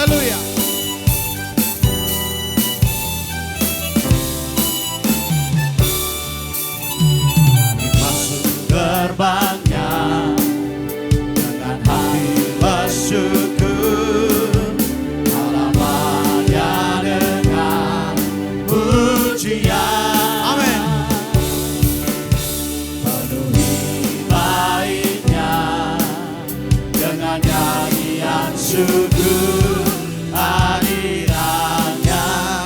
Haleluya. Masuk gerbangnya dengan hati bersyukur, halamannya dengan pujian. Amin. Penuhi baitnya dengan nyanyian syukur, hadirannya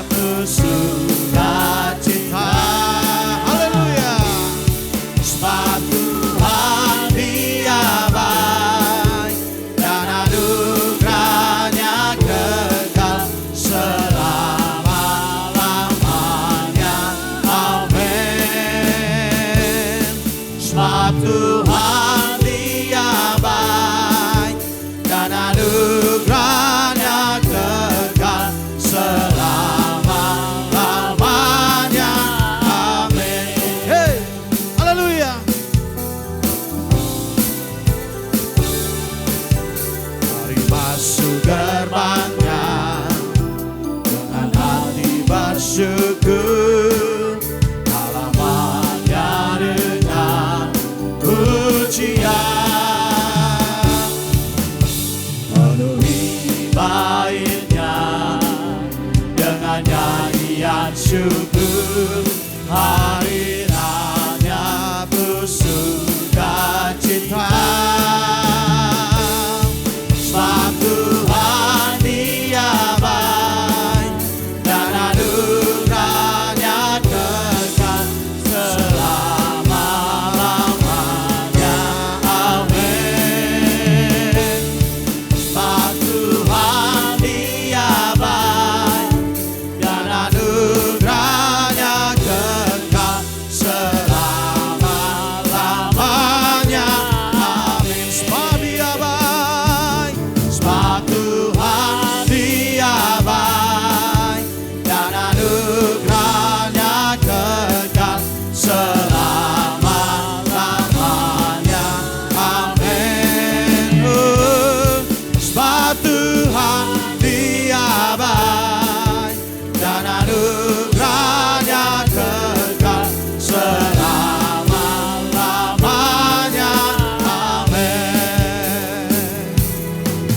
penuh sukacita. Haleluya. Sebab Tuhan Dia baik dan anugerahnya kekal selama-lamanya. Amin. Sebab Tuhan Dia baik dan anugerahnya kekal selama-lamanya. Amin. Hey. Haleluya. Mari masuk gerbangnya dengan hati bersyukur, halamannya dengan pujian. Penuhi baitnya dengan nyanyian syukur, hadirannya penuh sukacita. Sebab Tuhan Dia baik dan anugerahnya kekal selama-lamanya. Amin. Sebab Tuhan Dia baik dan anugerahnya kekal selama-lamanya. Amin. Sebab Dia baik, sebab Tuhan Dia baik dan anugerahnya kekal selama-lamanya. Amin. Sebab Tuhan Dia baik dan anugerahnya kekal selama-lamanya. Amin.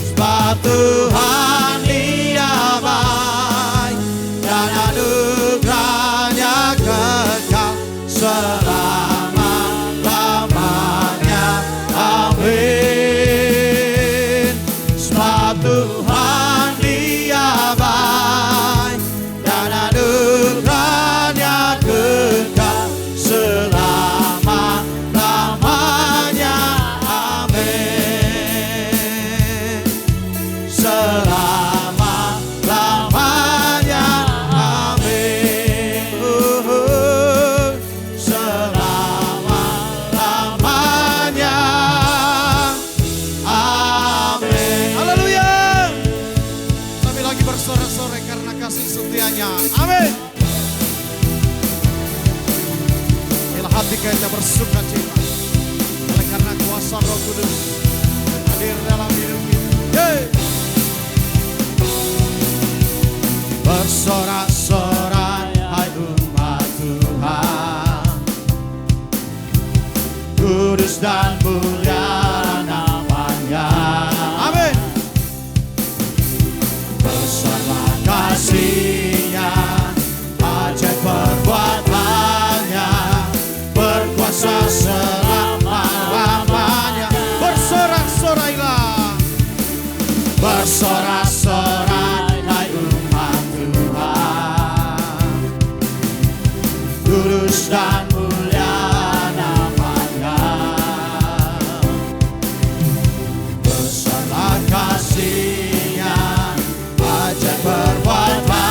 Sebab Tuhan Dia baik dan anugerahnya kekal selama-lamanya. Amin. Sebab Tuhan Dia baik dan anugerahnya kekal selama-lamanya. Amin. Selama-lamanya. Amin. Selama-lamanya. Amin. Haleluya. Kami lagi bersorak-sorai karena kasih setianya. Amin. Bila hati kita bersuka cita oleh karena kuasa Roh Kudus hadir dalam hidup kita. Hey. Bersorak-sorai hai umat Tuhan, kudus dan mulia namanya. Amin. Besarlah kasih-Nya, ajaib perbuatannya, berkuasa selama-lamanya. Bersorak-sorailah. Bersorak-sorai hai umat Tuhan, kudus dan mulia namanya. Besarlah kasih-Nya, ajaib perbuatannya,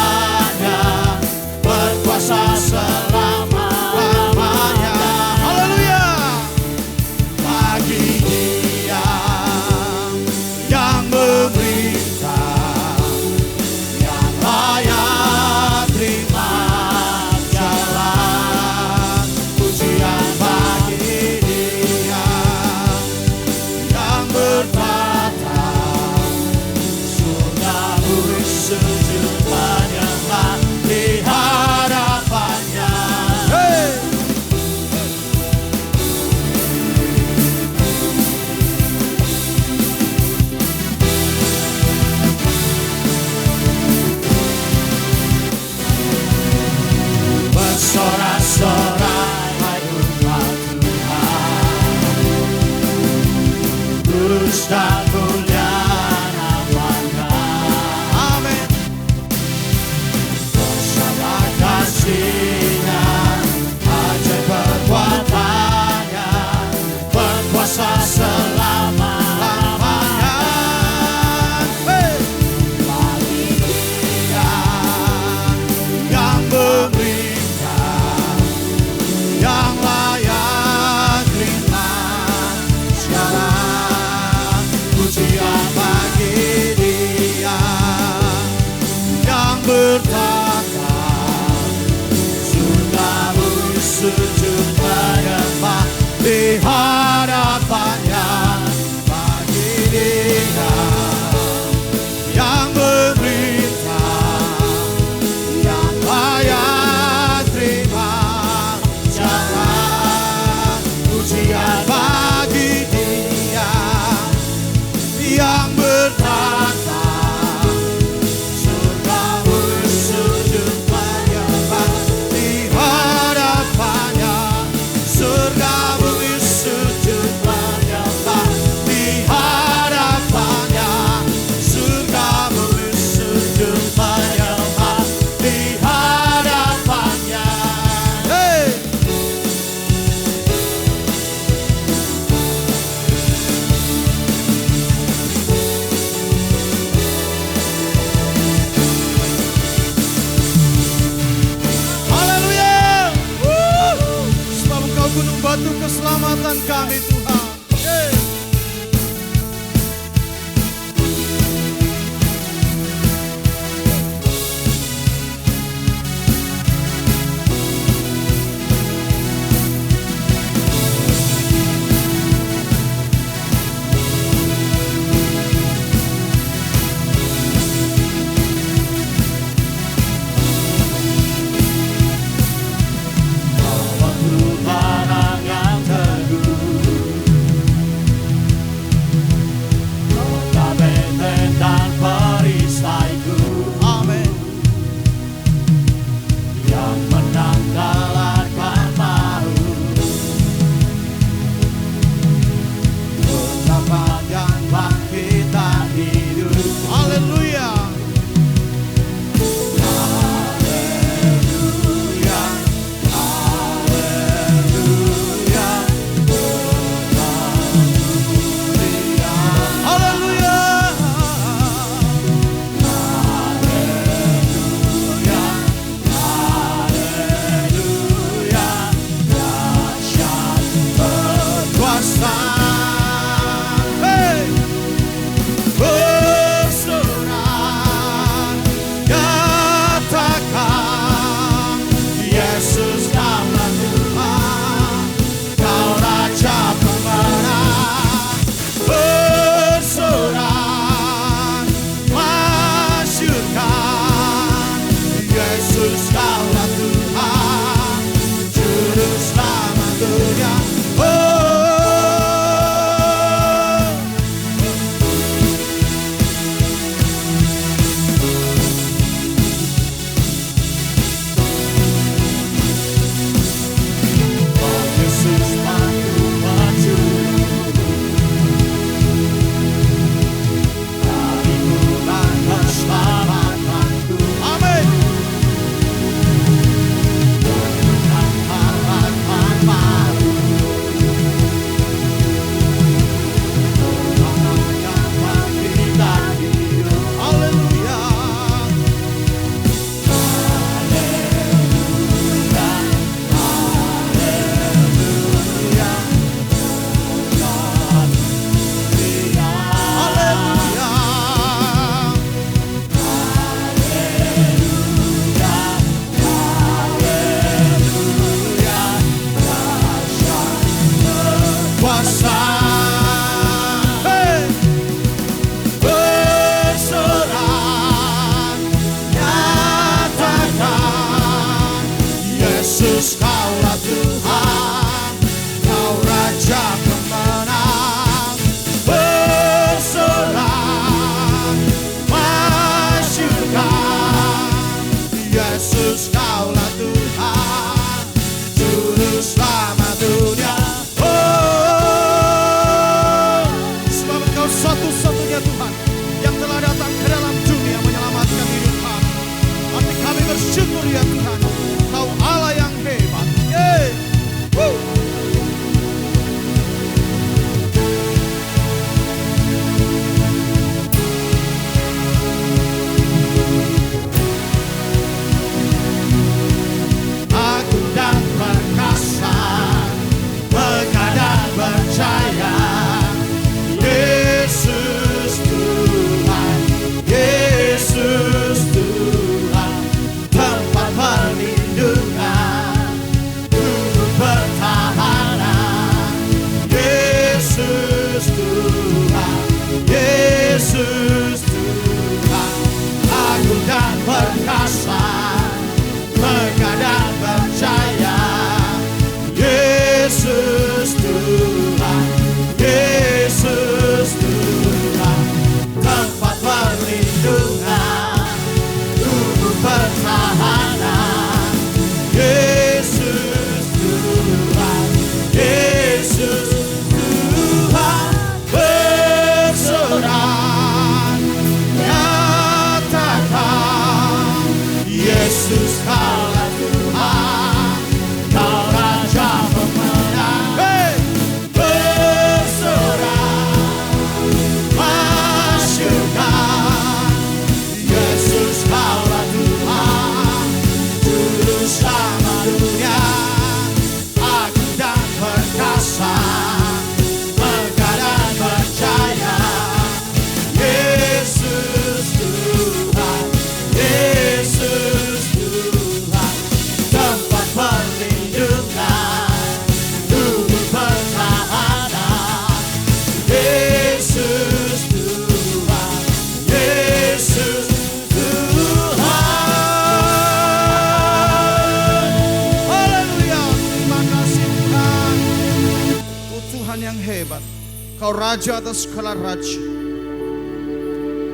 Engkau Raja atas segala raja,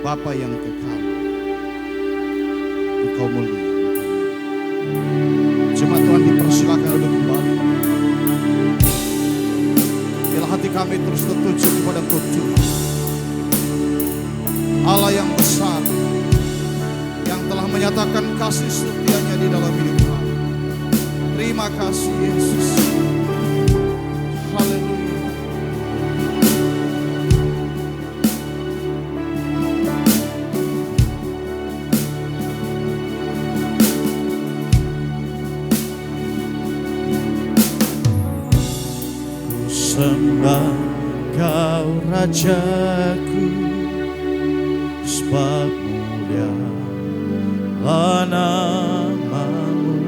Bapa yang kekal. Engkau mulia. Jemaat Tuhan dipersilakan untuk kembali. Biarlah hati kami terus tertuju kepada Engkau Tuhan, Allah yang besar, yang telah menyatakan kasih setianya di dalam hidup kami. Terima kasih Yesus. Haleluya. Sembah Kau Rajaku, sebab mulia namamu.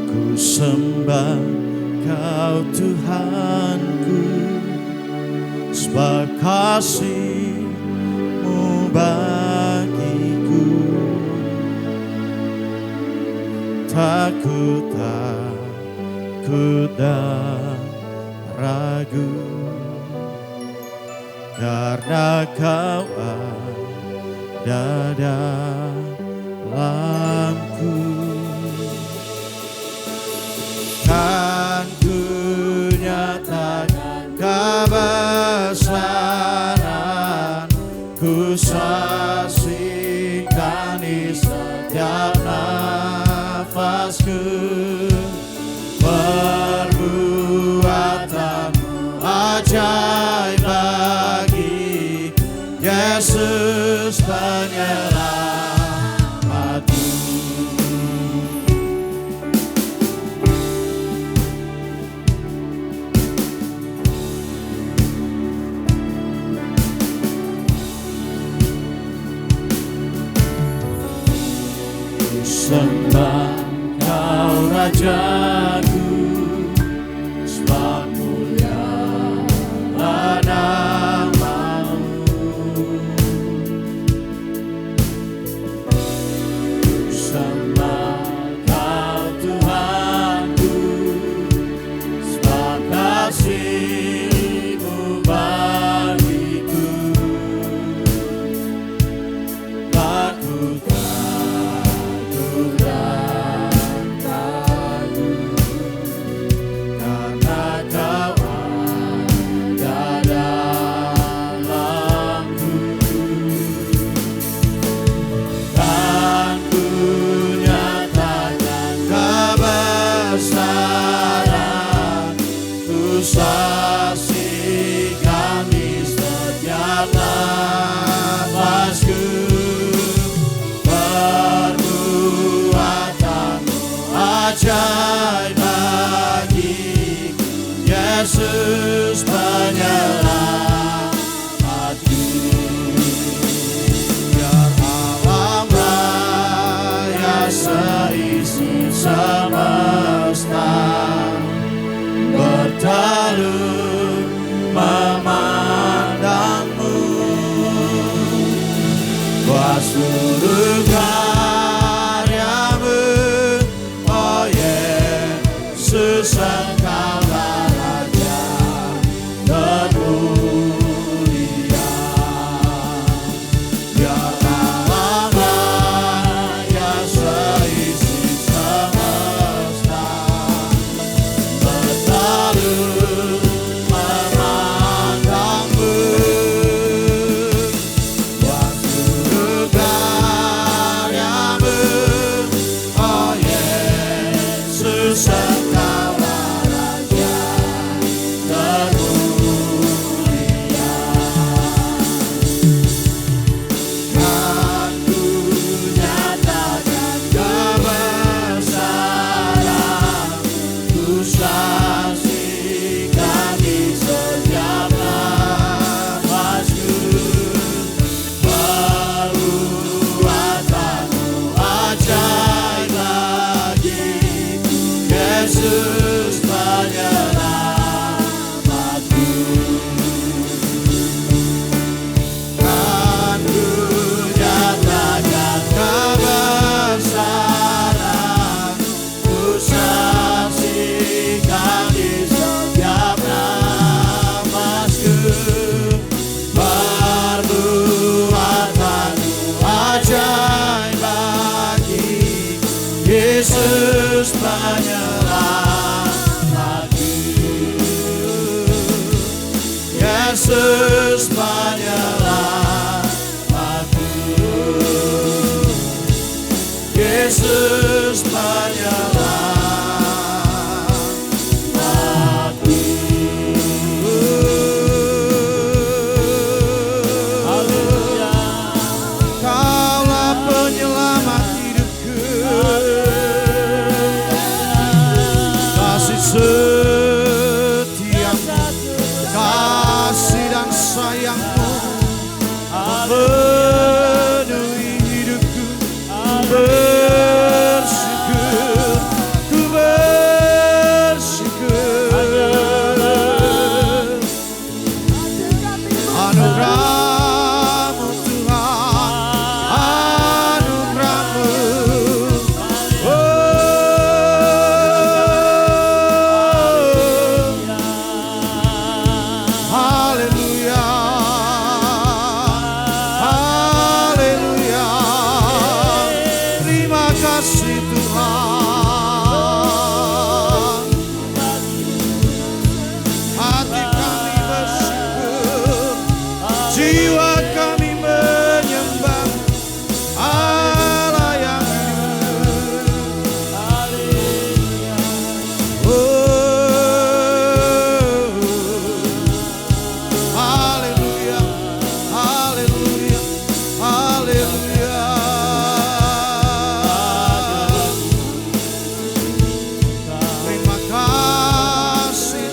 Ku sembah Kau Tuhanku, sebab kasih-Mu bagiku. Takut dan ragu, karena Kau ada dalamku. Kan ku nyatakan kebesaran, ku saksikan di setiap nafasku. Perbuatanmu ajaib bagi Yesus penyelamatku. Ku sembah Kau Rajaku, sebab mulia namamu. Ku sembah Kau Tuhanku, sebab kasih-Mu bagiku. Takut saksikan di setiap nafasku. Perbuatanmu ajaib bagi Yesus penyelamatku. Biar alam raya seisi semesta bertalu memandangmu. Buat seluruh karyamu, oh Yesus, Engkaulah Raja termulia. Biar alam raya seisi semesta memandangmu. Buat seluruh sayang-Mu memenuhi hidupku. Bersyukur, ku bersyukur. Anugerah-Mu Tuhan, anugerah-Mu. Haleluya, haleluya. Terima kasih Tuhan. Hati kami bersyukur, jiwa kami menyembah Allah yang hidup. Haleluya, haleluya, haleluya. Terima kasih,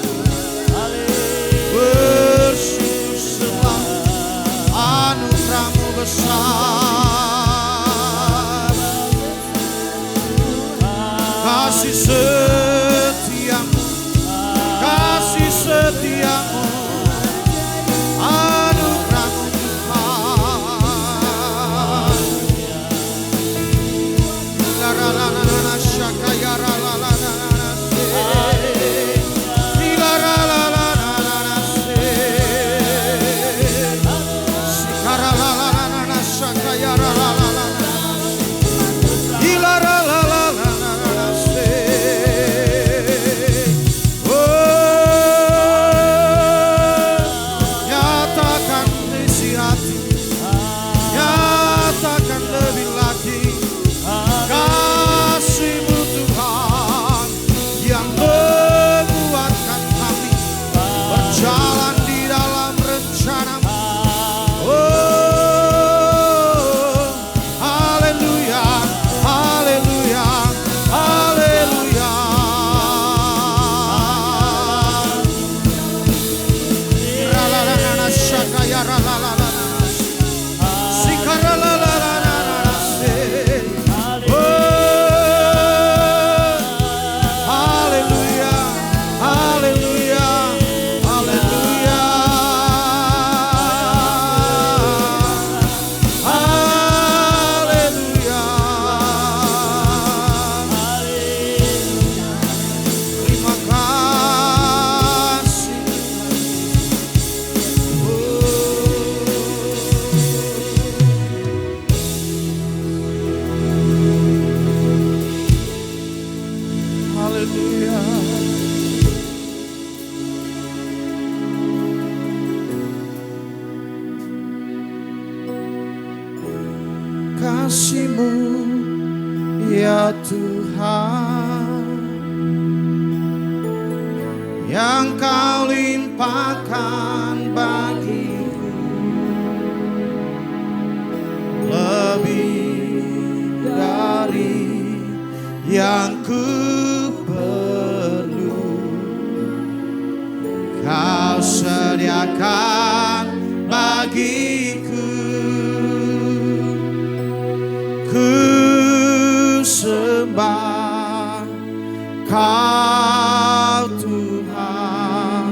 bersyukur selalu. Anugerah-Mu besar, kasih setia-Mu, kasih setia-Mu. Anugerah-Mu Tuhan. La-la-la-la-la-la, shaka-ya-ra-la-la-la-la, la-la-la-la-la-la, shika-ra-la-la-la-la, shaka-ya-ra-la-la-la, la-la-la-la-la-la, nyatakan isi hati, nyatakan lebih lagi kasih-Mu Tuhan yang menguatkan kami berjalan di dalam rencana-Mu. Oh, haleluya, haleluya, haleluya. Ra-la-la-la-la, shaka-ya-ra-la-la-la, shika-ra-la-la-la-la-la, haleluya, haleluya, haleluya, haleluya. Terima kasih. Haleluya. Kasih-Mu ya Tuhan yang Kau limpahkan bagiku lebih dari yang ku perlu. Kau sediakan bagiku. Ku sembah Kau Tuhan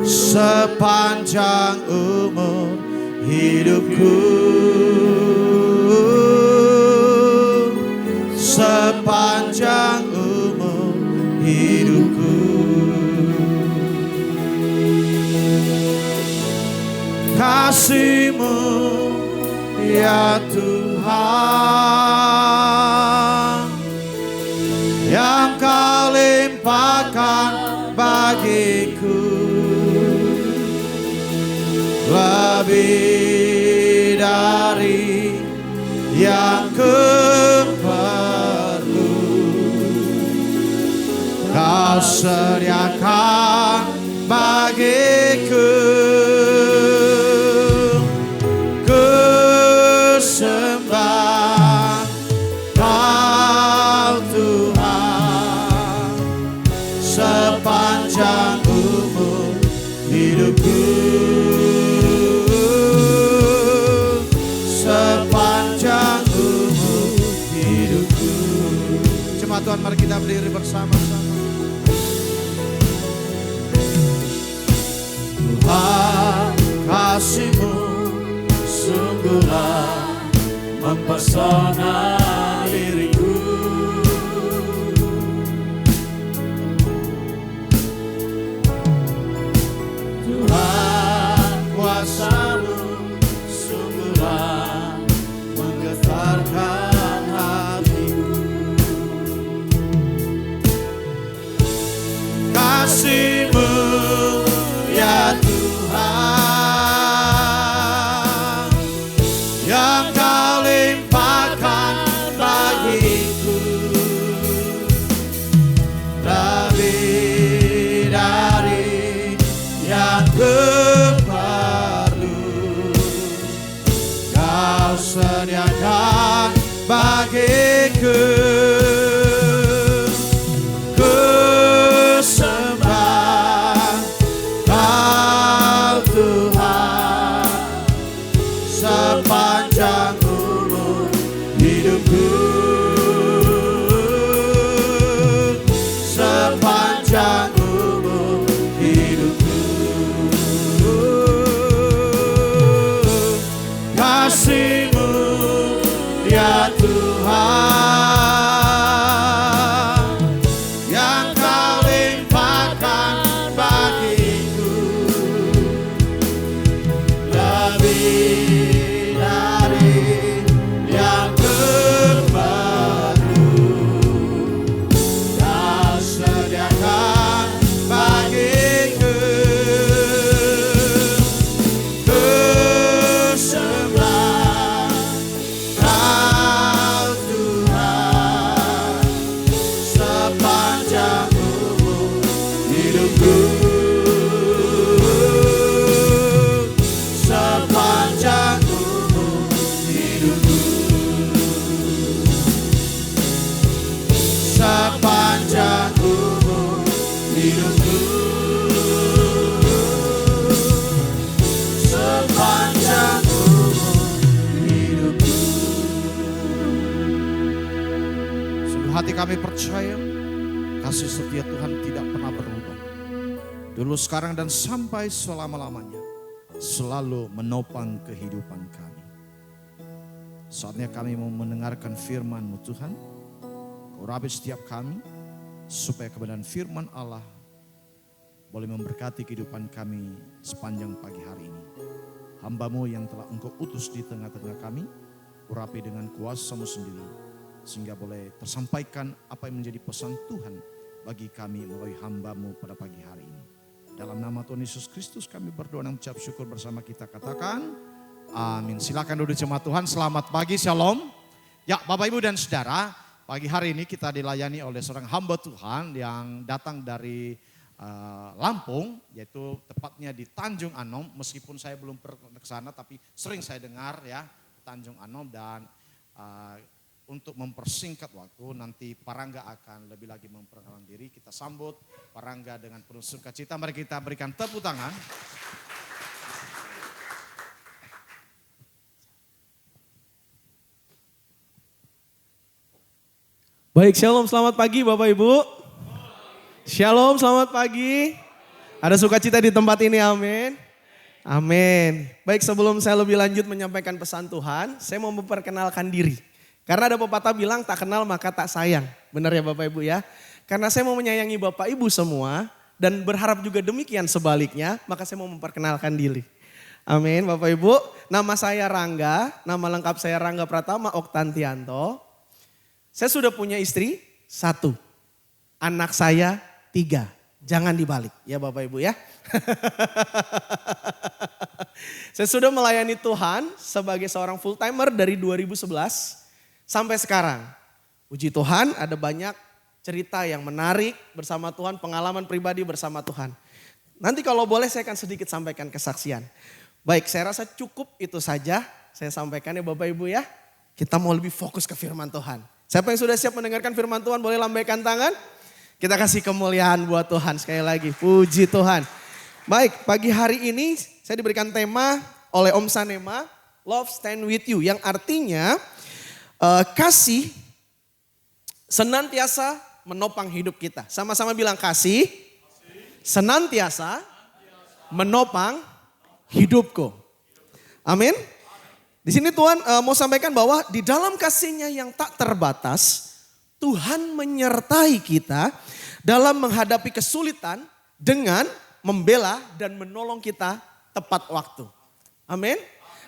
sepanjang umur hidupku, sepanjang umur hidupku. Kasih-Mu ya Tuhan yang Kau limpahkan bagiku lebih dari yang ku perlu. Kau sediakan bagiku. Ku sembah Kau Tuhan sepanjang umur hidupku. pesona diriku. Tuhan, kuasa-Mu sungguhlah menggetarkan hatiku. Kasih-Mu ya Tuhan, yang Kau limpahkan bagiku, lebih dari yang kuperlu. Kau sediakan bagiku. Ku sembah Kau Tuhan sepanjang umur hidupku, sepanjang umur hidupku. Kasih-Mu ya Tuhan, yang Kau limpahkan bagiku, lebih dari yang kuperlu. Kau sediakan bagiku. Ku sembah Kau Tuhan sepanjang umur hidupku, sepanjang umur hidupku, sepanjang umur hidupku, sepanjang umur hidupku. Sungguh hati kami percaya kasih setia Tuhan tidak pernah berubah. Dulu, sekarang, dan sampai selama-lamanya selalu menopang kehidupan kami. Saatnya kami mau mendengarkan firman-Mu Tuhan. Urapi setiap kami supaya kebenaran firman Allah boleh memberkati kehidupan kami sepanjang pagi hari ini. Hamba-Mu yang telah Engkau utus di tengah-tengah kami, urapi dengan kuasa-Mu sendiri, sehingga boleh tersampaikan apa yang menjadi pesan Tuhan bagi kami melalui hamba-Mu pada pagi hari ini. Dalam nama Tuhan Yesus Kristus kami berdoa dan mengucap syukur bersama, kita katakan amin. Silakan duduk jemaat Tuhan, selamat pagi, shalom. Ya Bapak Ibu dan Saudara, pagi hari ini kita dilayani oleh seorang hamba Tuhan yang datang dari Lampung, yaitu tepatnya di Tanjung Anom. Meskipun saya belum pernah ke sana, tapi sering saya dengar ya Tanjung Anom. Dan untuk mempersingkat waktu, nanti Parangga akan lebih lagi memperkenalkan diri. Kita sambut Parangga dengan penuh sukacita. Mari kita berikan tepuk tangan. Baik, shalom, selamat pagi Bapak Ibu. Shalom, selamat pagi. Ada sukacita di tempat ini, amin. Amin. Baik, sebelum saya lebih lanjut menyampaikan pesan Tuhan, saya mau memperkenalkan diri. Karena ada pepatah bilang tak kenal maka tak sayang. Benar ya Bapak Ibu ya. Karena saya mau menyayangi Bapak Ibu semua dan berharap juga demikian sebaliknya, maka saya mau memperkenalkan diri. Amin Bapak Ibu. Nama saya Rangga, nama lengkap saya Rangga Pratama Oktantianto. Saya sudah punya istri 1, anak saya 3. Jangan dibalik ya Bapak Ibu ya. Saya sudah melayani Tuhan sebagai seorang full timer dari 2011 sampai sekarang. Puji Tuhan, ada banyak cerita yang menarik bersama Tuhan, pengalaman pribadi bersama Tuhan. Nanti kalau boleh saya akan sedikit sampaikan kesaksian. Baik, saya rasa cukup itu saja saya sampaikan ya Bapak Ibu ya. Kita mau lebih fokus ke firman Tuhan. Siapa yang sudah siap mendengarkan firman Tuhan boleh lambaikan tangan. Kita kasih kemuliaan buat Tuhan sekali lagi. Puji Tuhan. Baik, pagi hari ini saya diberikan tema oleh Om Sanema, Love Stand With You. Yang artinya kasih senantiasa menopang hidup kita. Sama-sama bilang kasih senantiasa menopang hidupku. Amin. Di sini Tuhan mau sampaikan bahwa di dalam kasih-Nya yang tak terbatas, Tuhan menyertai kita dalam menghadapi kesulitan dengan membela dan menolong kita tepat waktu. Amin.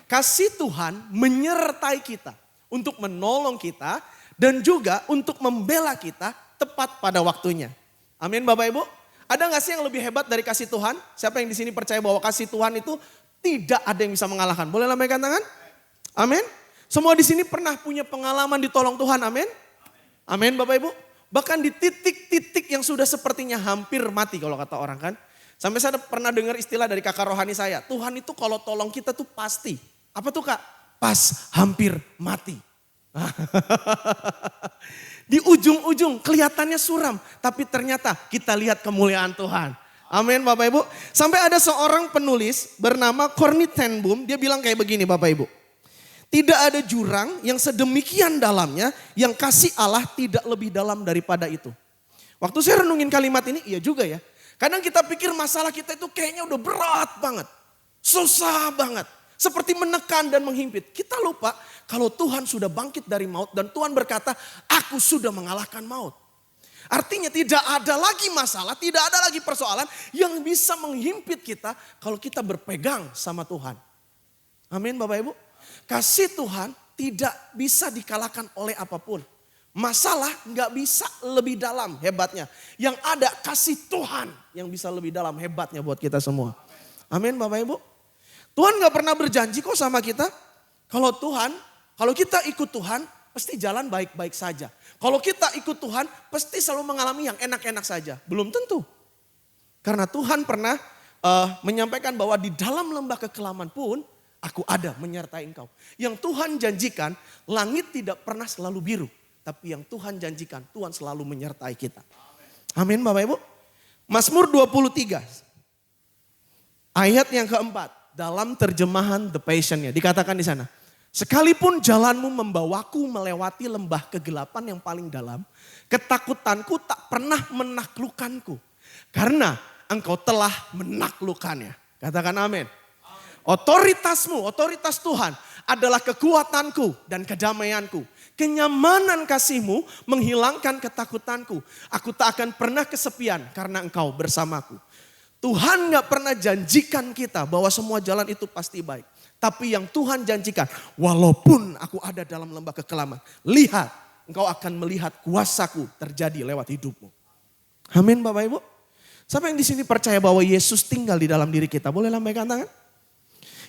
Kasih Tuhan menyertai kita untuk menolong kita dan juga untuk membela kita tepat pada waktunya. Amin Bapak Ibu. Ada gak sih yang lebih hebat dari kasih Tuhan? Siapa yang di sini percaya bahwa kasih Tuhan itu tidak ada yang bisa mengalahkan? Boleh lambaikan tangan? Amin. Semua di sini pernah punya pengalaman ditolong Tuhan, amin? Amin Bapak Ibu. Bahkan di titik-titik yang sudah sepertinya hampir mati kalau kata orang kan. Sampai saya pernah dengar istilah dari kakak rohani saya. Tuhan itu kalau tolong kita tuh pasti. Apa tuh kak? Pas hampir mati. Di ujung-ujung kelihatannya suram. Tapi ternyata kita lihat kemuliaan Tuhan. Amin Bapak Ibu. Sampai ada seorang penulis bernama Corrie ten Boom. Dia bilang kayak begini Bapak Ibu. Tidak ada jurang yang sedemikian dalamnya yang kasih Allah tidak lebih dalam daripada itu. Waktu saya renungin kalimat ini, iya juga ya. Kadang kita pikir masalah kita itu kayaknya udah berat banget. Susah banget. Seperti menekan dan menghimpit. Kita lupa kalau Tuhan sudah bangkit dari maut dan Tuhan berkata, aku sudah mengalahkan maut. Artinya tidak ada lagi masalah, tidak ada lagi persoalan yang bisa menghimpit kita kalau kita berpegang sama Tuhan. Amin Bapak Ibu. Kasih Tuhan tidak bisa dikalahkan oleh apapun. Masalah nggak bisa lebih dalam hebatnya. Yang ada kasih Tuhan yang bisa lebih dalam hebatnya buat kita semua. Amin Bapak Ibu. Tuhan nggak pernah berjanji kok sama kita. Kalau kita ikut Tuhan pasti jalan baik-baik saja. Kalau kita ikut Tuhan pasti selalu mengalami yang enak-enak saja. Belum tentu. Karena Tuhan pernah menyampaikan bahwa di dalam lembah kekelaman pun aku ada menyertai engkau. Yang Tuhan janjikan, langit tidak pernah selalu biru. Tapi yang Tuhan janjikan, Tuhan selalu menyertai kita. Amin Bapak Ibu. Mazmur 23. Ayat yang keempat. Dalam terjemahan The Passion-nya. Dikatakan di sana. Sekalipun jalanmu membawaku melewati lembah kegelapan yang paling dalam. Ketakutanku tak pernah menaklukkanku. Karena engkau telah menaklukkannya. Katakan amin. Otoritasmu, otoritas Tuhan adalah kekuatanku dan kedamaianku. Kenyamanan kasih-Mu menghilangkan ketakutanku. Aku tak akan pernah kesepian karena engkau bersamaku. Tuhan gak pernah janjikan kita bahwa semua jalan itu pasti baik. Tapi yang Tuhan janjikan, walaupun aku ada dalam lembah kekelaman. Lihat, engkau akan melihat kuasaku terjadi lewat hidupmu. Amin Bapak Ibu. Siapa yang di sini percaya bahwa Yesus tinggal di dalam diri kita? Boleh lambaikan tangan?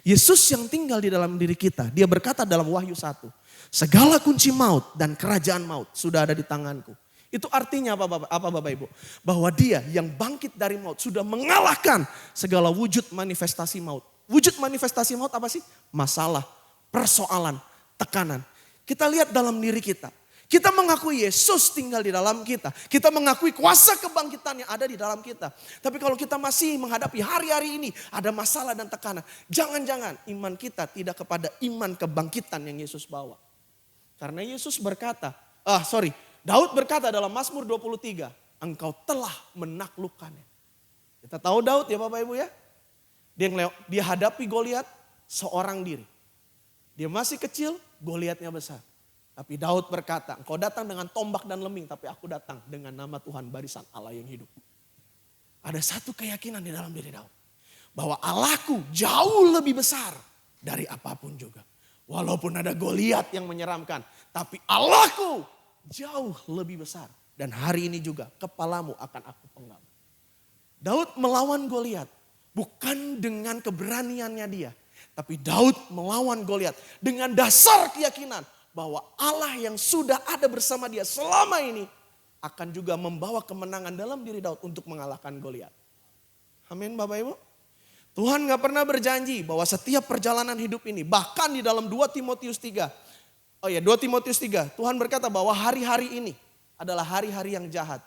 Yesus yang tinggal di dalam diri kita, dia berkata dalam Wahyu 1, segala kunci maut dan kerajaan maut sudah ada di tanganku. Itu artinya apa Bapak Ibu? Bahwa dia yang bangkit dari maut sudah mengalahkan segala wujud manifestasi maut. Wujud manifestasi maut apa sih? Masalah, persoalan, tekanan. Kita lihat dalam diri kita. Kita mengakui Yesus tinggal di dalam kita. Kita mengakui kuasa kebangkitan yang ada di dalam kita. Tapi kalau kita masih menghadapi hari-hari ini ada masalah dan tekanan. Jangan-jangan iman kita tidak kepada iman kebangkitan yang Yesus bawa. Karena Yesus berkata, Daud berkata dalam Mazmur 23, engkau telah menaklukkannya. Kita tahu Daud ya Bapak Ibu ya. Dia hadapi Goliat seorang diri. Dia masih kecil, Goliatnya besar. Tapi Daud berkata, engkau datang dengan tombak dan lembing, tapi aku datang dengan nama Tuhan barisan Allah yang hidup. Ada satu keyakinan di dalam diri Daud. Bahwa Allahku jauh lebih besar dari apapun juga. Walaupun ada Goliat yang menyeramkan, tapi Allahku jauh lebih besar. Dan hari ini juga kepalamu akan aku penggal. Daud melawan Goliat bukan dengan keberaniannya dia. Tapi Daud melawan Goliat dengan dasar keyakinan bahwa Allah yang sudah ada bersama dia selama ini akan juga membawa kemenangan dalam diri Daud untuk mengalahkan Goliat. Amin Bapak Ibu. Tuhan gak pernah berjanji bahwa setiap perjalanan hidup ini, bahkan di dalam 2 Timotius 3. 2 Timotius 3, Tuhan berkata bahwa hari-hari ini adalah hari-hari yang jahat.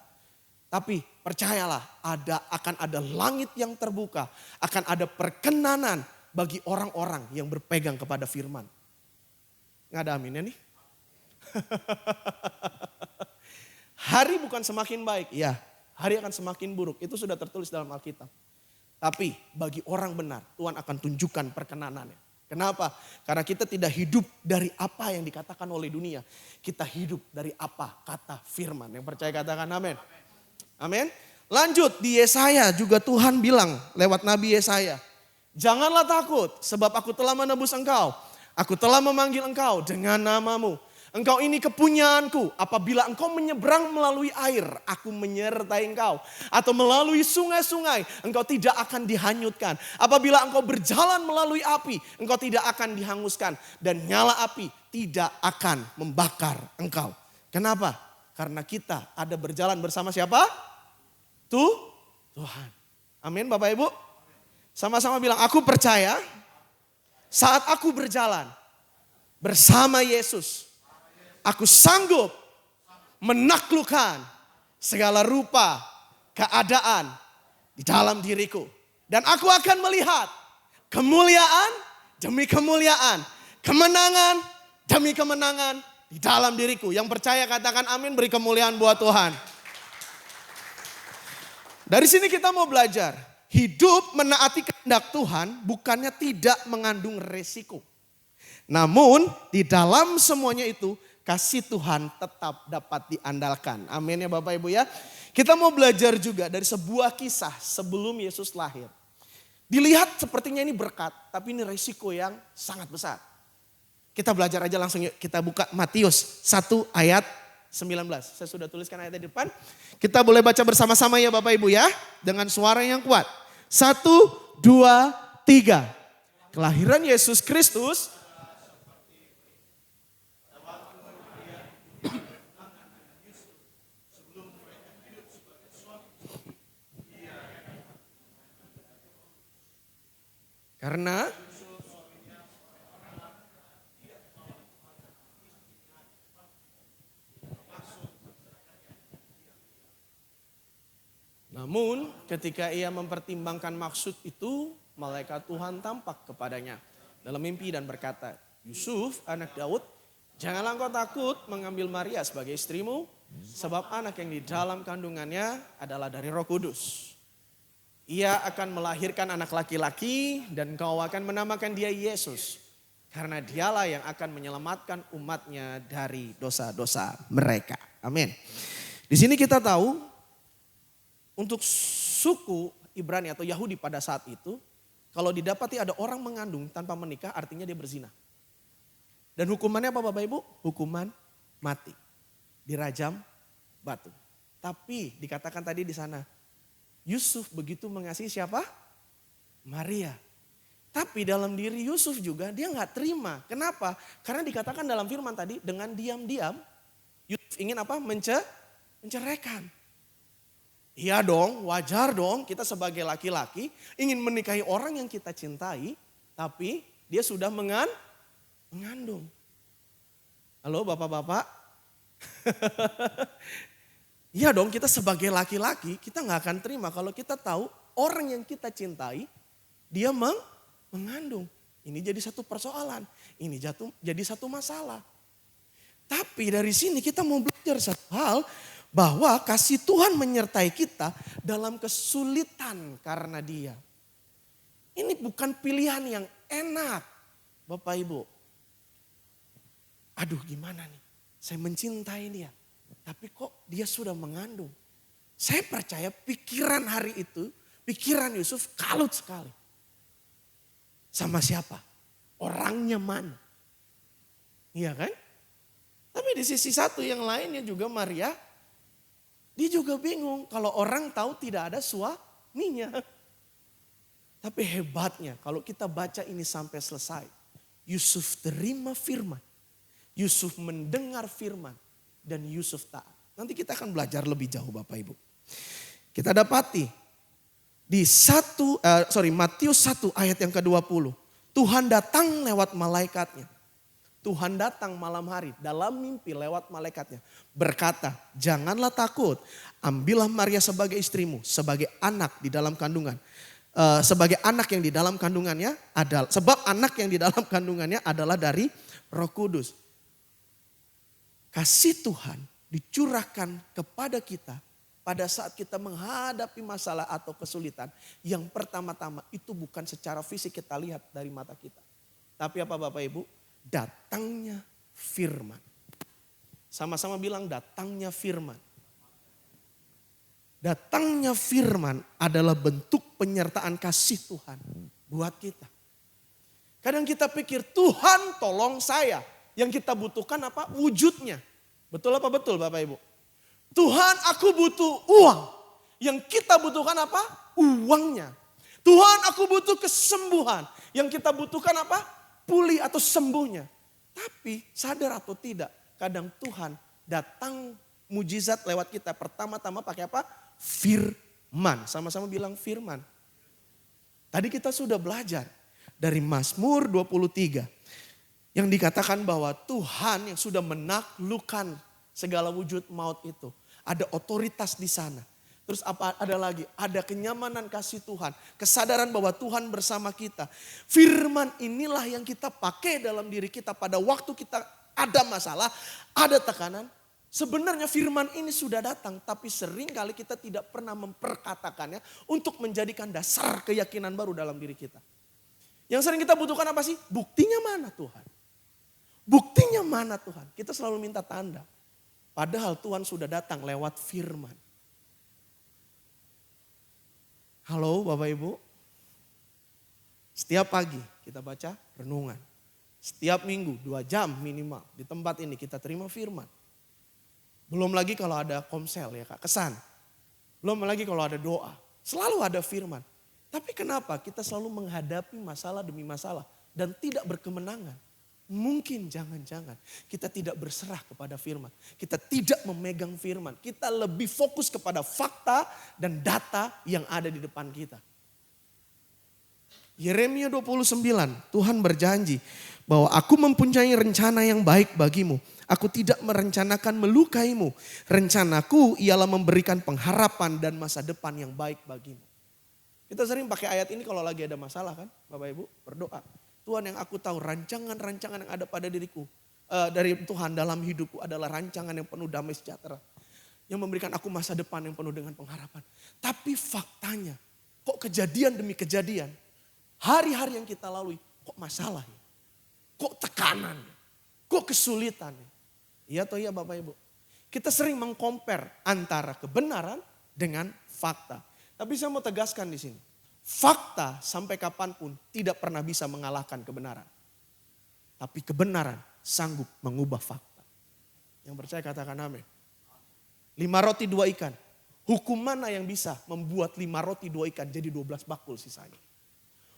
Tapi percayalah akan ada langit yang terbuka, akan ada perkenanan bagi orang-orang yang berpegang kepada firman. Nggak ada aminnya nih. Hari bukan semakin baik. Ya, hari akan semakin buruk. Itu sudah tertulis dalam Alkitab. Tapi bagi orang benar, Tuhan akan tunjukkan perkenanannya. Kenapa? Karena kita tidak hidup dari apa yang dikatakan oleh dunia. Kita hidup dari apa kata firman. Yang percaya katakan amin. Amin. Lanjut di Yesaya juga Tuhan bilang lewat Nabi Yesaya. Janganlah takut sebab aku telah menebus engkau. Aku telah memanggil engkau dengan namamu. Engkau ini kepunyaanku. Apabila engkau menyeberang melalui air, aku menyertai engkau. Atau melalui sungai-sungai, engkau tidak akan dihanyutkan. Apabila engkau berjalan melalui api, engkau tidak akan dihanguskan. Dan nyala api tidak akan membakar engkau. Kenapa? Karena kita ada berjalan bersama siapa? Tuhan. Amin Bapak Ibu. Sama-sama bilang, aku percaya saat aku berjalan bersama Yesus, aku sanggup menaklukkan segala rupa keadaan di dalam diriku. Dan aku akan melihat kemuliaan demi kemuliaan, kemenangan demi kemenangan di dalam diriku. Yang percaya katakan amin, beri kemuliaan buat Tuhan. Dari sini kita mau belajar, hidup menaati kehendak Tuhan bukannya tidak mengandung resiko. Namun di dalam semuanya itu kasih Tuhan tetap dapat diandalkan. Amin ya Bapak Ibu ya. Kita mau belajar juga dari sebuah kisah sebelum Yesus lahir. Dilihat sepertinya ini berkat, tapi ini resiko yang sangat besar. Kita belajar aja langsung yuk. Kita buka Matius 1 ayat 19. Saya sudah tuliskan ayatnya di depan. Kita boleh baca bersama-sama ya Bapak Ibu ya. Dengan suara yang kuat. 1, 2, 3. Kelahiran Yesus Kristus karena namun ketika ia mempertimbangkan maksud itu, malaikat Tuhan tampak kepadanya dalam mimpi dan berkata, Yusuf anak Daud, janganlah engkau takut mengambil Maria sebagai istrimu, sebab anak yang di dalam kandungannya adalah dari Roh Kudus. Ia akan melahirkan anak laki-laki dan kau akan menamakan dia Yesus. Karena dialah yang akan menyelamatkan umatnya dari dosa-dosa mereka. Amin. Di sini kita tahu untuk suku Ibrani atau Yahudi pada saat itu, kalau didapati ada orang mengandung tanpa menikah artinya dia berzina. Dan hukumannya apa Bapak Ibu? Hukuman mati. Dirajam batu. Tapi dikatakan tadi di sana, Yusuf begitu mengasihi siapa? Maria. Tapi dalam diri Yusuf juga dia nggak terima. Kenapa? Karena dikatakan dalam firman tadi dengan diam-diam Yusuf ingin apa? Menceraikan. Iya dong, wajar dong kita sebagai laki-laki ingin menikahi orang yang kita cintai, tapi dia sudah mengandung. Halo bapak-bapak? Iya dong, kita sebagai laki-laki kita nggak akan terima kalau kita tahu orang yang kita cintai dia mengandung. Ini jadi satu persoalan, ini jadi satu masalah. Tapi dari sini kita mau belajar satu hal, bahwa kasih Tuhan menyertai kita dalam kesulitan karena dia. Ini bukan pilihan yang enak Bapak Ibu. Aduh gimana nih, saya mencintai dia. Tapi kok dia sudah mengandung. Saya percaya pikiran hari itu, pikiran Yusuf kalut sekali. Sama siapa? Orangnya mana? Iya kan? Tapi di sisi satu yang lainnya juga Maria, dia juga bingung kalau orang tahu tidak ada suaminya. Tapi hebatnya kalau kita baca ini sampai selesai. Yusuf terima firman. Yusuf mendengar firman. Dan Yusuf taat. Nanti kita akan belajar lebih jauh Bapak Ibu. Kita dapati di Matius 1 ayat yang ke-20. Tuhan datang lewat malaikatnya. Tuhan datang malam hari dalam mimpi lewat malaikatnya. Berkata, janganlah takut, ambillah Maria sebagai istrimu, sebagai anak di dalam kandungan. Sebagai anak yang di dalam kandungannya adalah, sebab anak yang di dalam kandungannya adalah dari Roh Kudus. Kasih Tuhan dicurahkan kepada kita pada saat kita menghadapi masalah atau kesulitan. Yang pertama-tama itu bukan secara fisik kita lihat dari mata kita. Tapi apa Bapak Ibu? Datangnya firman. Sama-sama bilang datangnya firman. Datangnya firman adalah bentuk penyertaan kasih Tuhan buat kita. Kadang kita pikir Tuhan tolong saya. Yang kita butuhkan apa? Wujudnya. Betul apa betul Bapak Ibu? Tuhan aku butuh uang. Yang kita butuhkan apa? Uangnya. Tuhan aku butuh kesembuhan. Yang kita butuhkan apa? Pulih atau sembuhnya. Tapi sadar atau tidak, kadang Tuhan datang mujizat lewat kita. Pertama-tama pakai apa? Firman. Sama-sama bilang firman. Tadi kita sudah belajar dari Mazmur 23. Yang dikatakan bahwa Tuhan yang sudah menaklukkan segala wujud maut itu. Ada otoritas di sana. Terus apa ada lagi? Ada kenyamanan kasih Tuhan. Kesadaran bahwa Tuhan bersama kita. Firman inilah yang kita pakai dalam diri kita pada waktu kita ada masalah, ada tekanan. Sebenarnya firman ini sudah datang, tapi seringkali kita tidak pernah memperkatakannya untuk menjadikan dasar keyakinan baru dalam diri kita. Yang sering kita butuhkan apa sih? Buktinya mana Tuhan? Buktinya mana Tuhan? Kita selalu minta tanda. Padahal Tuhan sudah datang lewat firman. Halo Bapak Ibu. Setiap pagi kita baca renungan. Setiap minggu 2 jam minimal di tempat ini kita terima firman. Belum lagi kalau ada komsel ya Kak, kesan. Belum lagi kalau ada doa. Selalu ada firman. Tapi kenapa kita selalu menghadapi masalah demi masalah dan tidak berkemenangan? Mungkin jangan-jangan kita tidak berserah kepada firman. Kita tidak memegang firman. Kita lebih fokus kepada fakta dan data yang ada di depan kita. Yeremia 29, Tuhan berjanji bahwa aku mempunyai rencana yang baik bagimu. Aku tidak merencanakan melukaimu. Rencanaku ialah memberikan pengharapan dan masa depan yang baik bagimu. Kita sering pakai ayat ini kalau lagi ada masalah kan, Bapak Ibu berdoa. Tuhan yang aku tahu rancangan-rancangan yang ada pada diriku. Dari Tuhan dalam hidupku adalah rancangan yang penuh damai sejahtera. Yang memberikan aku masa depan yang penuh dengan pengharapan. Tapi faktanya kok kejadian demi kejadian. Hari-hari yang kita lalui kok masalah ya. Kok tekanan ya. Kok kesulitan ya. Iya atau iya Bapak Ibu. Kita sering mengcompare antara kebenaran dengan fakta. Tapi saya mau tegaskan di sini. Fakta sampai kapanpun tidak pernah bisa mengalahkan kebenaran. Tapi kebenaran sanggup mengubah fakta. Yang percaya katakan amin. 5 roti 2 ikan. Hukum mana yang bisa membuat 5 roti 2 ikan jadi 12 bakul sisanya?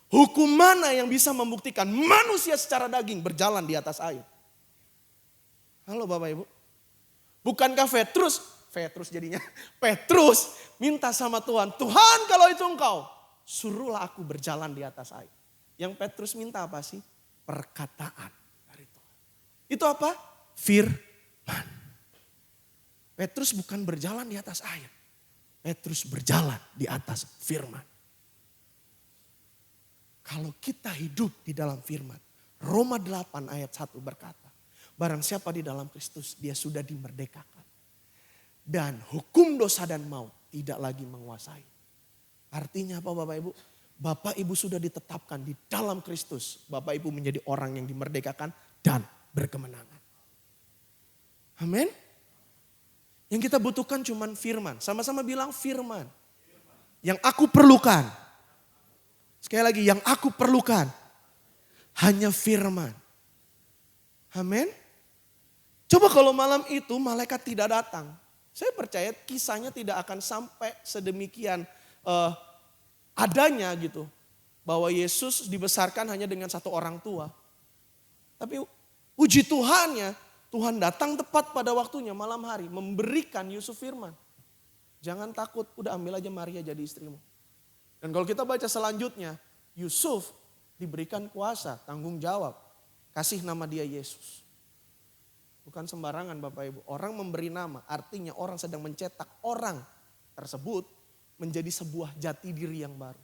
Hukum mana yang bisa membuktikan manusia secara daging berjalan di atas air? Halo Bapak Ibu. Bukankah Petrus jadinya. Petrus minta sama Tuhan. Tuhan kalau itu engkau. Suruhlah aku berjalan di atas air. Yang Petrus minta apa sih? Perkataan dari Tuhan. Itu apa? Firman. Petrus bukan berjalan di atas air. Petrus berjalan di atas firman. Kalau kita hidup di dalam firman. Roma 8 ayat 1 berkata. Barang siapa di dalam Kristus dia sudah dimerdekakan. Dan hukum dosa dan maut tidak lagi menguasai. Artinya apa Bapak Ibu? Bapak Ibu sudah ditetapkan di dalam Kristus. Bapak Ibu menjadi orang yang dimerdekakan dan berkemenangan. Amin. Yang kita butuhkan cuma firman. Sama-sama bilang firman. Yang aku perlukan. Sekali lagi yang aku perlukan. Hanya firman. Amin. Coba kalau malam itu malaikat tidak datang. Saya percaya kisahnya tidak akan sampai sedemikian adanya gitu. Bahwa Yesus dibesarkan hanya dengan satu orang tua. Tapi puji Tuhannya, Tuhan datang tepat pada waktunya malam hari. Memberikan Yusuf firman. Jangan takut, udah ambil aja Maria jadi istrimu. Dan kalau kita baca selanjutnya, Yusuf diberikan kuasa, tanggung jawab. Kasih nama dia Yesus. Bukan sembarangan Bapak Ibu. Orang memberi nama artinya orang sedang mencetak orang tersebut menjadi sebuah jati diri yang baru.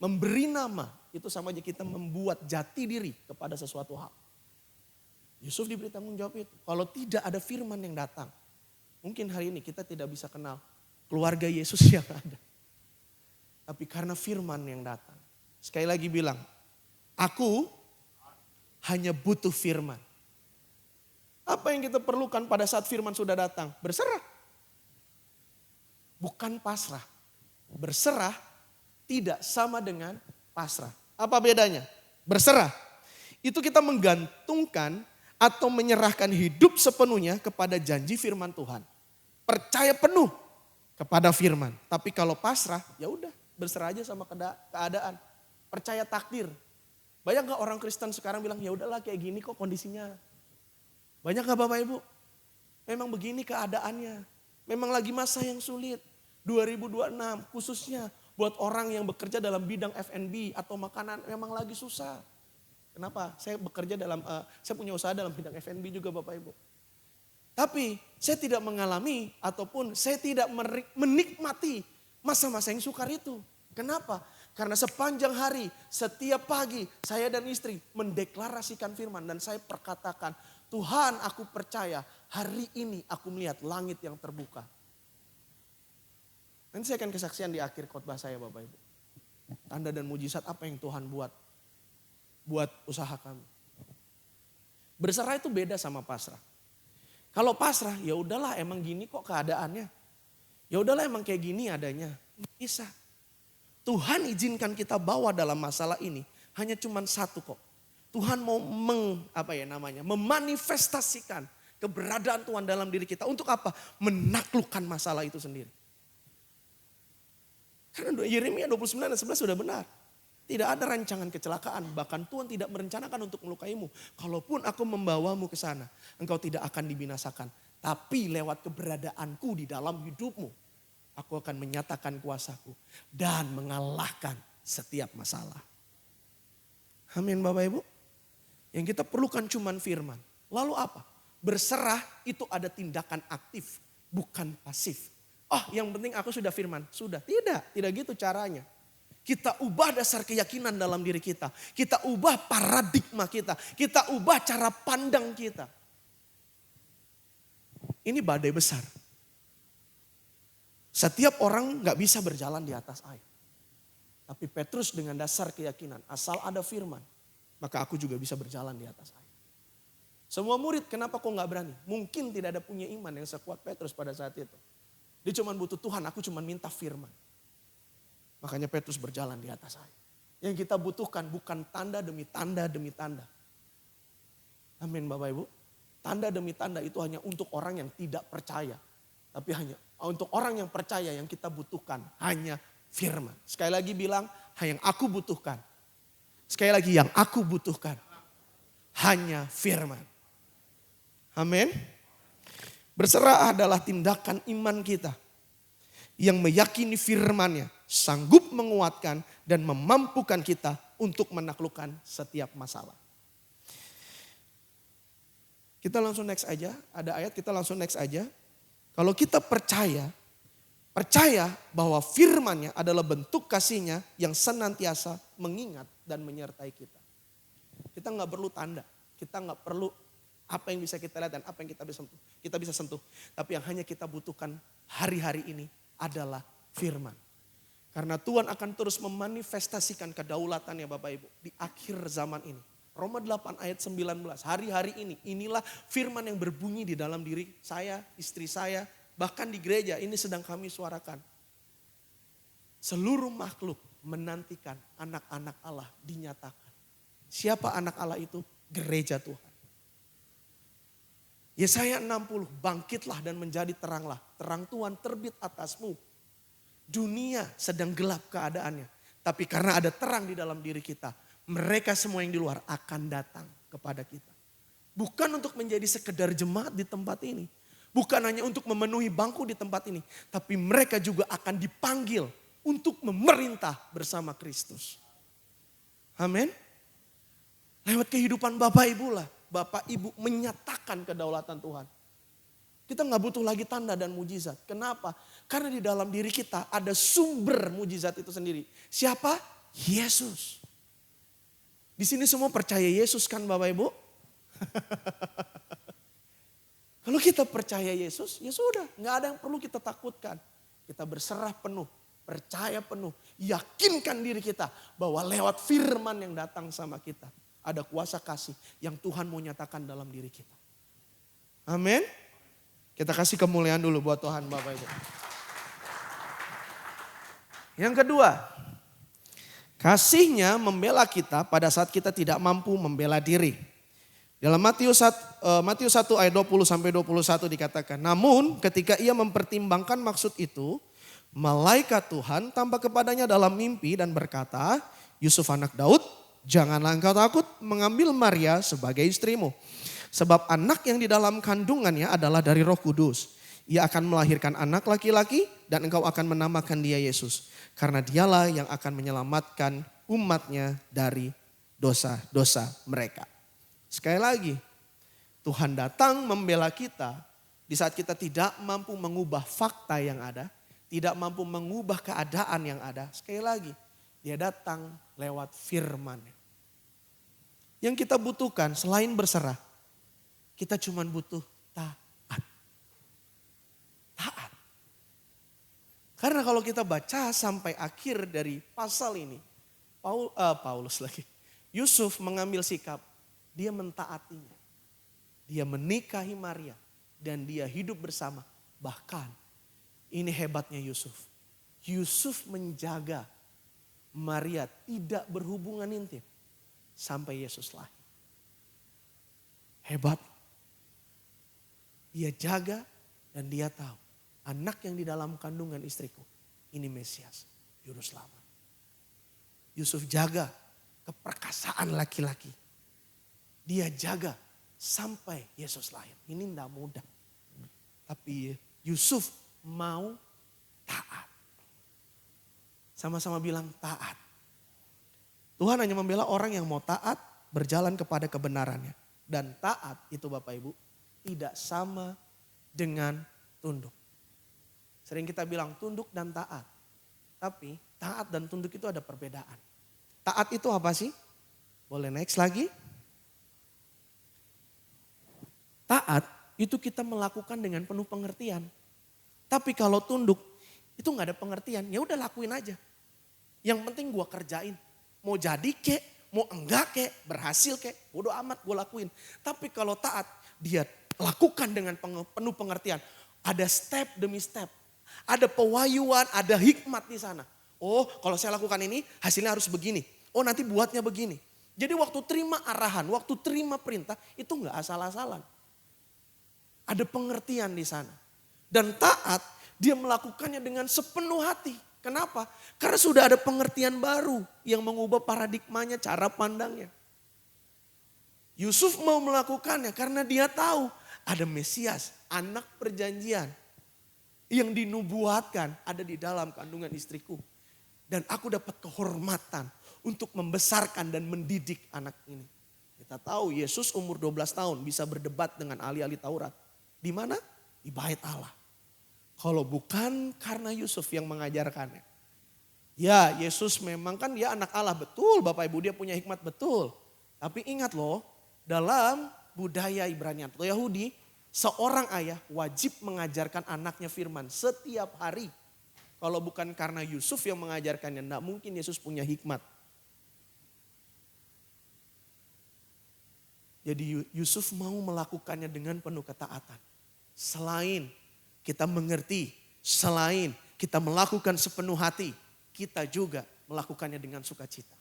Memberi nama itu sama aja kita membuat jati diri kepada sesuatu hal. Yusuf diberi tanggung jawab itu. Kalau tidak ada firman yang datang. Mungkin hari ini kita tidak bisa kenal keluarga Yesus yang ada. Tapi karena firman yang datang. Sekali lagi bilang, aku hanya butuh firman. Apa yang kita perlukan pada saat firman sudah datang? Berserah. Bukan pasrah. Berserah tidak sama dengan pasrah. Apa bedanya? Berserah. Itu kita menggantungkan atau menyerahkan hidup sepenuhnya kepada janji firman Tuhan. Percaya penuh kepada firman. Tapi kalau pasrah, ya udah berserah aja sama keadaan. Percaya takdir. Banyak gak orang Kristen sekarang bilang, ya udahlah kayak gini kok kondisinya. Banyak gak Bapak Ibu? Memang begini keadaannya. Memang lagi masa yang sulit. 2026 khususnya buat orang yang bekerja dalam bidang F&B atau makanan memang lagi susah. Kenapa? Saya bekerja saya punya usaha dalam bidang F&B juga Bapak Ibu. Tapi saya tidak mengalami ataupun saya tidak menikmati masa-masa yang sukar itu. Kenapa? Karena sepanjang hari, setiap pagi saya dan istri mendeklarasikan firman dan saya perkatakan, Tuhan aku percaya hari ini aku melihat langit yang terbuka. Nanti saya akan kesaksian di akhir khotbah saya Bapak Ibu. Tanda dan mujizat apa yang Tuhan buat usaha kami. Berserah itu beda sama pasrah. Kalau pasrah ya udahlah emang gini kok keadaannya. Ya udahlah emang kayak gini adanya. Bisa. Tuhan izinkan kita bawa dalam masalah ini hanya cuma satu kok. Tuhan mau memanifestasikan keberadaan Tuhan dalam diri kita. Untuk apa? Menaklukkan masalah itu sendiri. Karena Yeremia 29 ayat 11 sudah benar. Tidak ada rancangan kecelakaan. Bahkan Tuhan tidak merencanakan untuk melukaimu. Kalaupun aku membawamu ke sana, engkau tidak akan dibinasakan. Tapi lewat keberadaanku di dalam hidupmu, aku akan menyatakan kuasaku dan mengalahkan setiap masalah. Amin Bapak Ibu. Yang kita perlukan cuman firman. Lalu apa? Berserah itu ada tindakan aktif, bukan pasif. Oh yang penting aku sudah firman. Sudah, tidak gitu caranya. Kita ubah dasar keyakinan dalam diri kita. Kita ubah paradigma kita. Kita ubah cara pandang kita. Ini badai besar. Setiap orang gak bisa berjalan di atas air. Tapi Petrus dengan dasar keyakinan, asal ada firman, maka aku juga bisa berjalan di atas air. Semua murid kenapa kok gak berani? Mungkin tidak ada punya iman yang sekuat Petrus pada saat itu. Dia cuma butuh Tuhan, aku cuma minta firman. Makanya Petrus berjalan di atas air. Yang kita butuhkan bukan tanda demi tanda demi tanda. Amin Bapak Ibu. Tanda demi tanda itu hanya untuk orang yang tidak percaya. Tapi hanya untuk orang yang percaya yang kita butuhkan hanya firman. Sekali lagi bilang, yang aku butuhkan. Sekali lagi yang aku butuhkan hanya firman. Amin. Berserah adalah tindakan iman kita yang meyakini firman-Nya sanggup menguatkan dan memampukan kita untuk menaklukkan setiap masalah. Kita langsung next aja, ada ayat kita langsung next aja. Kalau kita percaya bahwa firman-Nya adalah bentuk kasih-Nya yang senantiasa mengingat dan menyertai kita. Kita nggak perlu tanda, kita nggak perlu apa yang bisa kita lihat dan apa yang kita bisa sentuh. Tapi yang hanya kita butuhkan hari-hari ini adalah firman. Karena Tuhan akan terus memanifestasikan kedaulatannya Bapak Ibu di akhir zaman ini. Roma 8 ayat 19, hari-hari ini inilah firman yang berbunyi di dalam diri saya, istri saya, bahkan di gereja ini sedang kami suarakan. Seluruh makhluk menantikan anak-anak Allah dinyatakan. Siapa anak Allah itu? Gereja Tuhan. Yesaya 60, bangkitlah dan menjadi teranglah. Terang Tuhan terbit atasmu. Dunia sedang gelap keadaannya. Tapi karena ada terang di dalam diri kita, mereka semua yang di luar akan datang kepada kita. Bukan untuk menjadi sekedar jemaat di tempat ini. Bukan hanya untuk memenuhi bangku di tempat ini. Tapi mereka juga akan dipanggil untuk memerintah bersama Kristus. Amin. Lewat kehidupan Bapak Ibu lah. Bapak Ibu menyatakan kedaulatan Tuhan. Kita nggak butuh lagi tanda dan mujizat. Kenapa? Karena di dalam diri kita ada sumber mujizat itu sendiri. Siapa? Yesus. Di sini semua percaya Yesus kan Bapak Ibu? Kalau kita percaya Yesus, ya sudah. Nggak ada yang perlu kita takutkan. Kita berserah penuh, percaya penuh. Yakinkan diri kita bahwa lewat firman yang datang sama kita. Ada kuasa kasih yang Tuhan mau nyatakan dalam diri kita. Amin. Kita kasih kemuliaan dulu buat Tuhan Bapak Ibu. Yang kedua, kasihnya membela kita pada saat kita tidak mampu membela diri. Dalam Matius 1 ayat 20 sampai 21 dikatakan, namun ketika ia mempertimbangkan maksud itu, malaikat Tuhan tampak kepadanya dalam mimpi dan berkata, Yusuf anak Daud, janganlah engkau takut mengambil Maria sebagai istrimu. Sebab anak yang di dalam kandungannya adalah dari Roh Kudus. Ia akan melahirkan anak laki-laki dan engkau akan menamakan dia Yesus. Karena dialah yang akan menyelamatkan umatnya dari dosa-dosa mereka. Sekali lagi, Tuhan datang membela kita di saat kita tidak mampu mengubah fakta yang ada. Tidak mampu mengubah keadaan yang ada. Sekali lagi, dia datang lewat firman-Nya. Yang kita butuhkan selain berserah, kita cuma butuh taat. Taat. Karena kalau kita baca sampai akhir dari pasal ini, Paulus lagi, Yusuf mengambil sikap, dia mentaatinya. Dia menikahi Maria dan dia hidup bersama. Bahkan ini hebatnya Yusuf. Yusuf menjaga Maria tidak berhubungan intim sampai Yesus lahir. Hebat. Dia jaga dan dia tahu anak yang di dalam kandungan istriku ini Mesias, juru selamat. Yusuf jaga keperkasaan laki-laki. Dia jaga sampai Yesus lahir. Ini tidak mudah. Tapi Yusuf mau taat. Sama-sama bilang taat. Tuhan hanya membela orang yang mau taat, berjalan kepada kebenarannya. Dan taat itu Bapak Ibu tidak sama dengan tunduk. Sering kita bilang tunduk dan taat. Tapi taat dan tunduk itu ada perbedaan. Taat itu apa sih? Boleh next lagi. Taat itu kita melakukan dengan penuh pengertian. Tapi kalau tunduk itu gak ada pengertian. Ya udah lakuin aja. Yang penting gua kerjain. Mau jadi kek, mau enggak kek, berhasil kek, bodo amat gua lakuin. Tapi kalau taat dia lakukan dengan penuh pengertian. Ada step demi step. Ada pewahyuan, ada hikmat di sana. Oh kalau saya lakukan ini hasilnya harus begini. Oh nanti buatnya begini. Jadi waktu terima arahan, waktu terima perintah itu gak asal-asalan. Ada pengertian di sana. Dan taat dia melakukannya dengan sepenuh hati. Kenapa? Karena sudah ada pengertian baru yang mengubah paradigmanya, cara pandangnya. Yusuf mau melakukannya karena dia tahu ada Mesias, anak perjanjian yang dinubuatkan ada di dalam kandungan istriku. Dan aku dapat kehormatan untuk membesarkan dan mendidik anak ini. Kita tahu Yesus umur 12 tahun bisa berdebat dengan ahli-ahli Taurat. Di mana? Di bait Allah. Kalau bukan karena Yusuf yang mengajarkannya. Ya Yesus memang kan dia anak Allah betul Bapak Ibu, dia punya hikmat betul. Tapi ingat loh, dalam budaya Ibrani atau Yahudi, seorang ayah wajib mengajarkan anaknya firman setiap hari. Kalau bukan karena Yusuf yang mengajarkannya, tidak mungkin Yesus punya hikmat. Jadi Yusuf mau melakukannya dengan penuh ketaatan. Selain kita mengerti, selain kita melakukan sepenuh hati, kita juga melakukannya dengan sukacita.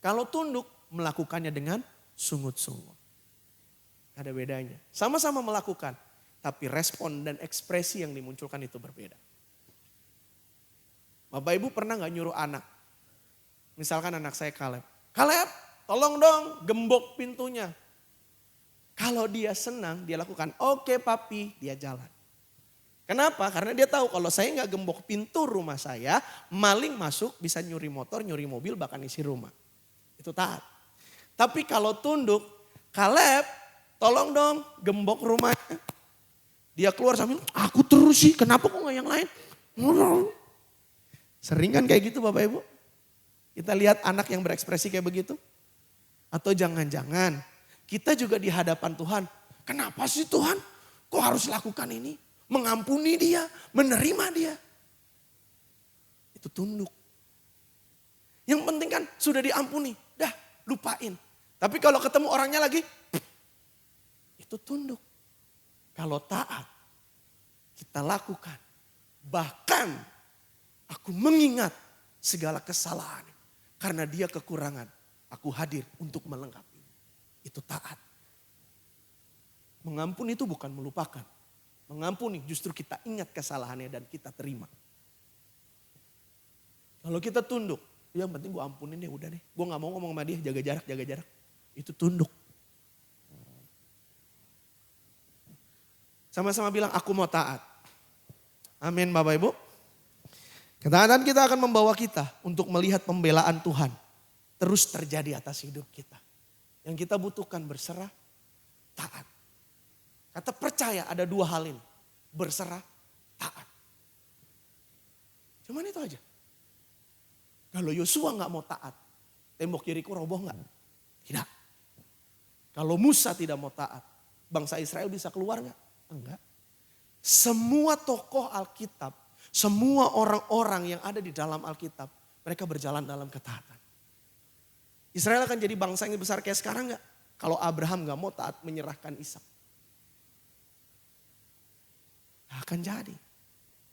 Kalau tunduk, melakukannya dengan sungut-sungut. Ada bedanya. Sama-sama melakukan, tapi respon dan ekspresi yang dimunculkan itu berbeda. Bapak Ibu pernah gak nyuruh anak? Misalkan anak saya Caleb. Caleb, tolong dong gembok pintunya. Kalau dia senang, dia lakukan, oke papi, dia jalan. Kenapa? Karena dia tahu kalau saya nggak gembok pintu rumah saya, maling masuk bisa nyuri motor, nyuri mobil, bahkan isi rumah. Itu taat. Tapi kalau tunduk, Caleb, tolong dong gembok rumahnya. Dia keluar sambil, aku terus sih, kenapa kok nggak yang lain? Sering kan kayak gitu Bapak Ibu? Kita lihat anak yang berekspresi kayak begitu. Atau jangan-jangan kita juga di hadapan Tuhan. Kenapa sih Tuhan? Kok harus lakukan ini? Mengampuni dia, menerima dia. Itu tunduk. Yang penting kan sudah diampuni. Dah lupain. Tapi kalau ketemu orangnya lagi, itu tunduk. Kalau taat, kita lakukan. Bahkan aku mengingat segala kesalahan. Karena dia kekurangan, aku hadir untuk melengkapi. Itu taat. Mengampuni itu bukan melupakan. Mengampuni justru kita ingat kesalahannya dan kita terima. Kalau kita tunduk, yang penting gue ampunin deh, udah deh. Gue gak mau ngomong sama dia, jaga jarak. Itu tunduk. Sama-sama bilang, aku mau taat. Amin Bapak Ibu. Ketaatan kita akan membawa kita untuk melihat pembelaan Tuhan terus terjadi atas hidup kita. Yang kita butuhkan berserah, taat. Kata percaya ada dua hal ini. Berserah, taat. Cuman itu aja. Kalau Yosua gak mau taat, tembok Yeriko roboh gak? Tidak. Kalau Musa tidak mau taat, bangsa Israel bisa keluar gak? Enggak. Semua tokoh Alkitab, semua orang-orang yang ada di dalam Alkitab, mereka berjalan dalam ketaatan. Israel akan jadi bangsa yang besar kayak sekarang gak? Kalau Abraham gak mau taat menyerahkan Ishak. Gak akan jadi.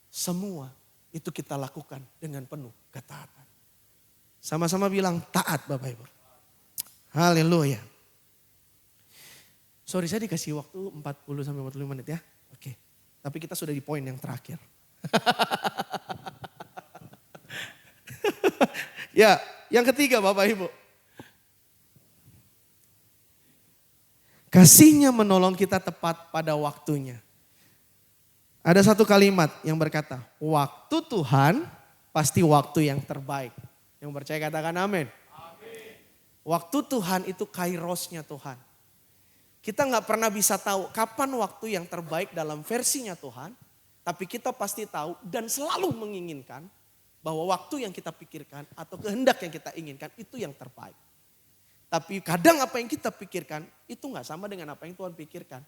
Semua itu kita lakukan dengan penuh ketaatan. Sama-sama bilang taat Bapak Ibu. Haleluya. Sorry saya dikasih waktu 40-45 menit ya. Oke. Tapi kita sudah di poin yang terakhir. Ya, yang ketiga Bapak Ibu. Kasihnya menolong kita tepat pada waktunya. Ada satu kalimat yang berkata, waktu Tuhan pasti waktu yang terbaik. Yang percaya katakan amin. Waktu Tuhan itu kairosnya Tuhan. Kita gak pernah bisa tahu kapan waktu yang terbaik dalam versinya Tuhan. Tapi kita pasti tahu dan selalu menginginkan bahwa waktu yang kita pikirkan atau kehendak yang kita inginkan itu yang terbaik. Tapi kadang apa yang kita pikirkan itu gak sama dengan apa yang Tuhan pikirkan.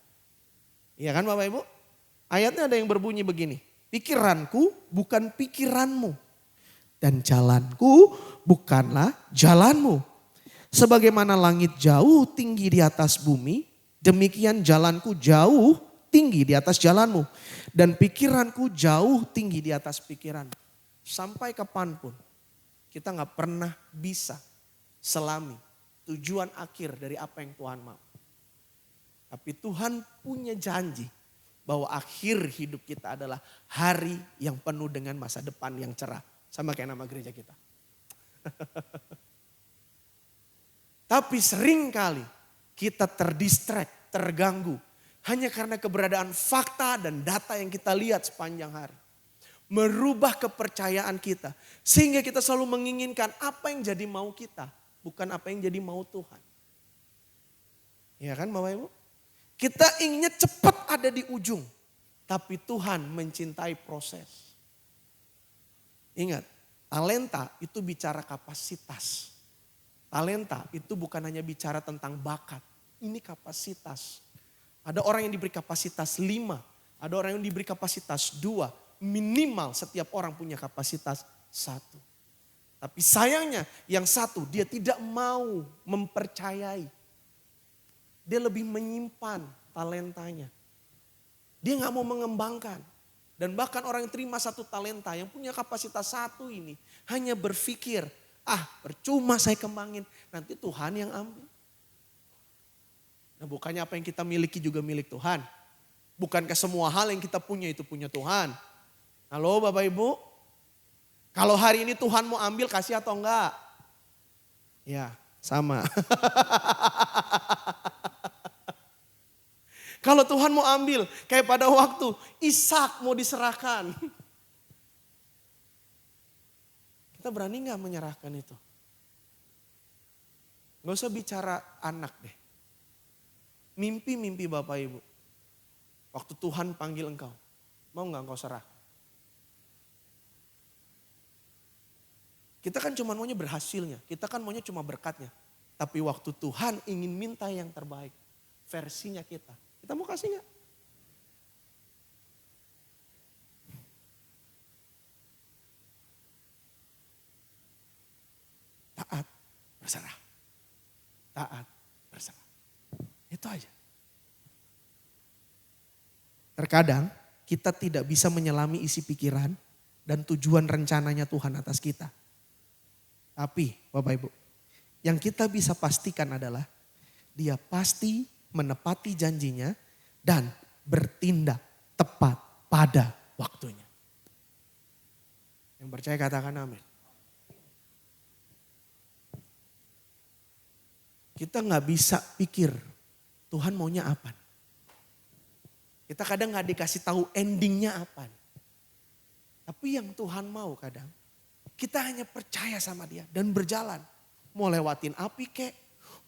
Iya kan Bapak Ibu? Ayatnya ada yang berbunyi begini. Pikiranku bukan pikiranmu. Dan jalanku bukanlah jalanmu. Sebagaimana langit jauh tinggi di atas bumi, demikian jalanku jauh tinggi di atas jalanmu. Dan pikiranku jauh tinggi di atas pikiran. Sampai kapanpun kita gak pernah bisa selami tujuan akhir dari apa yang Tuhan mau. Tapi Tuhan punya janji bahwa akhir hidup kita adalah hari yang penuh dengan masa depan yang cerah. Sama kayak nama gereja kita. Tapi seringkali kita terdistract, terganggu. Hanya karena keberadaan fakta dan data yang kita lihat sepanjang hari. Merubah kepercayaan kita. Sehingga kita selalu menginginkan apa yang jadi mau kita. Bukan apa yang jadi mau Tuhan. Ya kan Bapak Ibu? Kita inginnya cepat ada di ujung. Tapi Tuhan mencintai proses. Ingat, talenta itu bicara kapasitas. Talenta itu bukan hanya bicara tentang bakat. Ini kapasitas. Ada orang yang diberi kapasitas 5. Ada orang yang diberi kapasitas 2. Minimal setiap orang punya kapasitas 1. Tapi sayangnya yang satu dia tidak mau mempercayai. Dia lebih menyimpan talentanya. Dia gak mau mengembangkan. Dan bahkan orang yang terima 1 talenta yang punya kapasitas 1 ini hanya berpikir, percuma saya kembangin, nanti Tuhan yang ambil. Nah bukannya apa yang kita miliki juga milik Tuhan. Bukankah semua hal yang kita punya itu punya Tuhan? Halo Bapak Ibu, kalau hari ini Tuhan mau ambil kasih atau enggak? Ya sama. Kalau Tuhan mau ambil, kayak pada waktu Ishak mau diserahkan. Kita berani gak menyerahkan itu? Gak usah bicara anak deh. Mimpi-mimpi Bapak Ibu. Waktu Tuhan panggil engkau, mau gak engkau serah? Kita kan cuma maunya berhasilnya, kita kan maunya cuma berkatnya. Tapi waktu Tuhan ingin minta yang terbaik, versinya kita mau kasih gak? Taat, berserah. Taat, Itu aja. Terkadang kita tidak bisa menyelami isi pikiran dan tujuan rencananya Tuhan atas kita. Tapi Bapak Ibu, yang kita bisa pastikan adalah Dia pasti menepati janjinya dan bertindak tepat pada waktunya. Yang percaya katakan amin. Kita nggak bisa pikir Tuhan maunya apa. Kita kadang nggak dikasih tahu endingnya apa. Tapi yang Tuhan mau kadang, kita hanya percaya sama Dia dan berjalan. Mau lewatin api kek,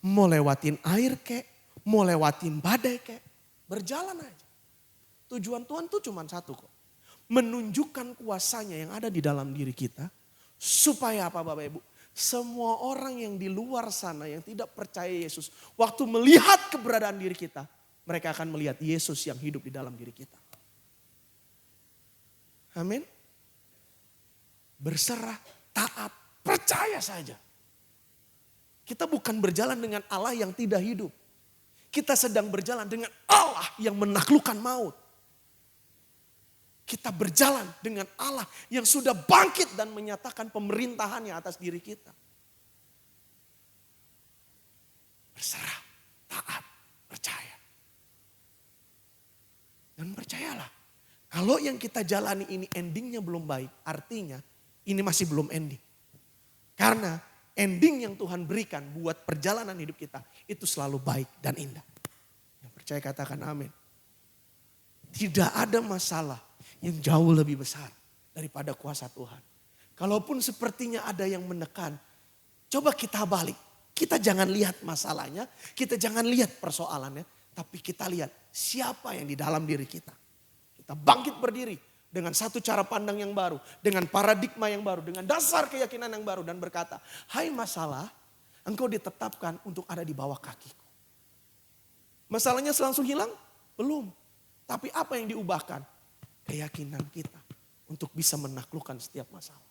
mau lewatin air kek, mau lewatin badai kek. Berjalan aja. Tujuan Tuhan tuh cuma satu kok. Menunjukkan kuasanya yang ada di dalam diri kita. Supaya apa Bapak Ibu? Semua orang yang di luar sana yang tidak percaya Yesus. Waktu melihat keberadaan diri kita. Mereka akan melihat Yesus yang hidup di dalam diri kita. Amin. Berserah, taat, percaya saja. Kita bukan berjalan dengan Allah yang tidak hidup. Kita sedang berjalan dengan Allah yang menaklukkan maut. Kita berjalan dengan Allah yang sudah bangkit dan menyatakan pemerintahannya atas diri kita. Berserah, taat, percaya. Dan percayalah, kalau yang kita jalani ini endingnya belum baik, artinya ini masih belum ending. Karena ending yang Tuhan berikan buat perjalanan hidup kita itu selalu baik dan indah. Yang percaya katakan amin. Tidak ada masalah yang jauh lebih besar daripada kuasa Tuhan. Kalaupun sepertinya ada yang menekan, coba kita balik. Kita jangan lihat masalahnya, kita jangan lihat persoalannya, tapi kita lihat siapa yang di dalam diri kita. Kita bangkit berdiri dengan satu cara pandang yang baru, dengan paradigma yang baru, dengan dasar keyakinan yang baru dan berkata, "Hai masalah, engkau ditetapkan untuk ada di bawah kakiku." Masalahnya langsung hilang? Belum. Tapi apa yang diubahkan? Keyakinan kita untuk bisa menaklukkan setiap masalah.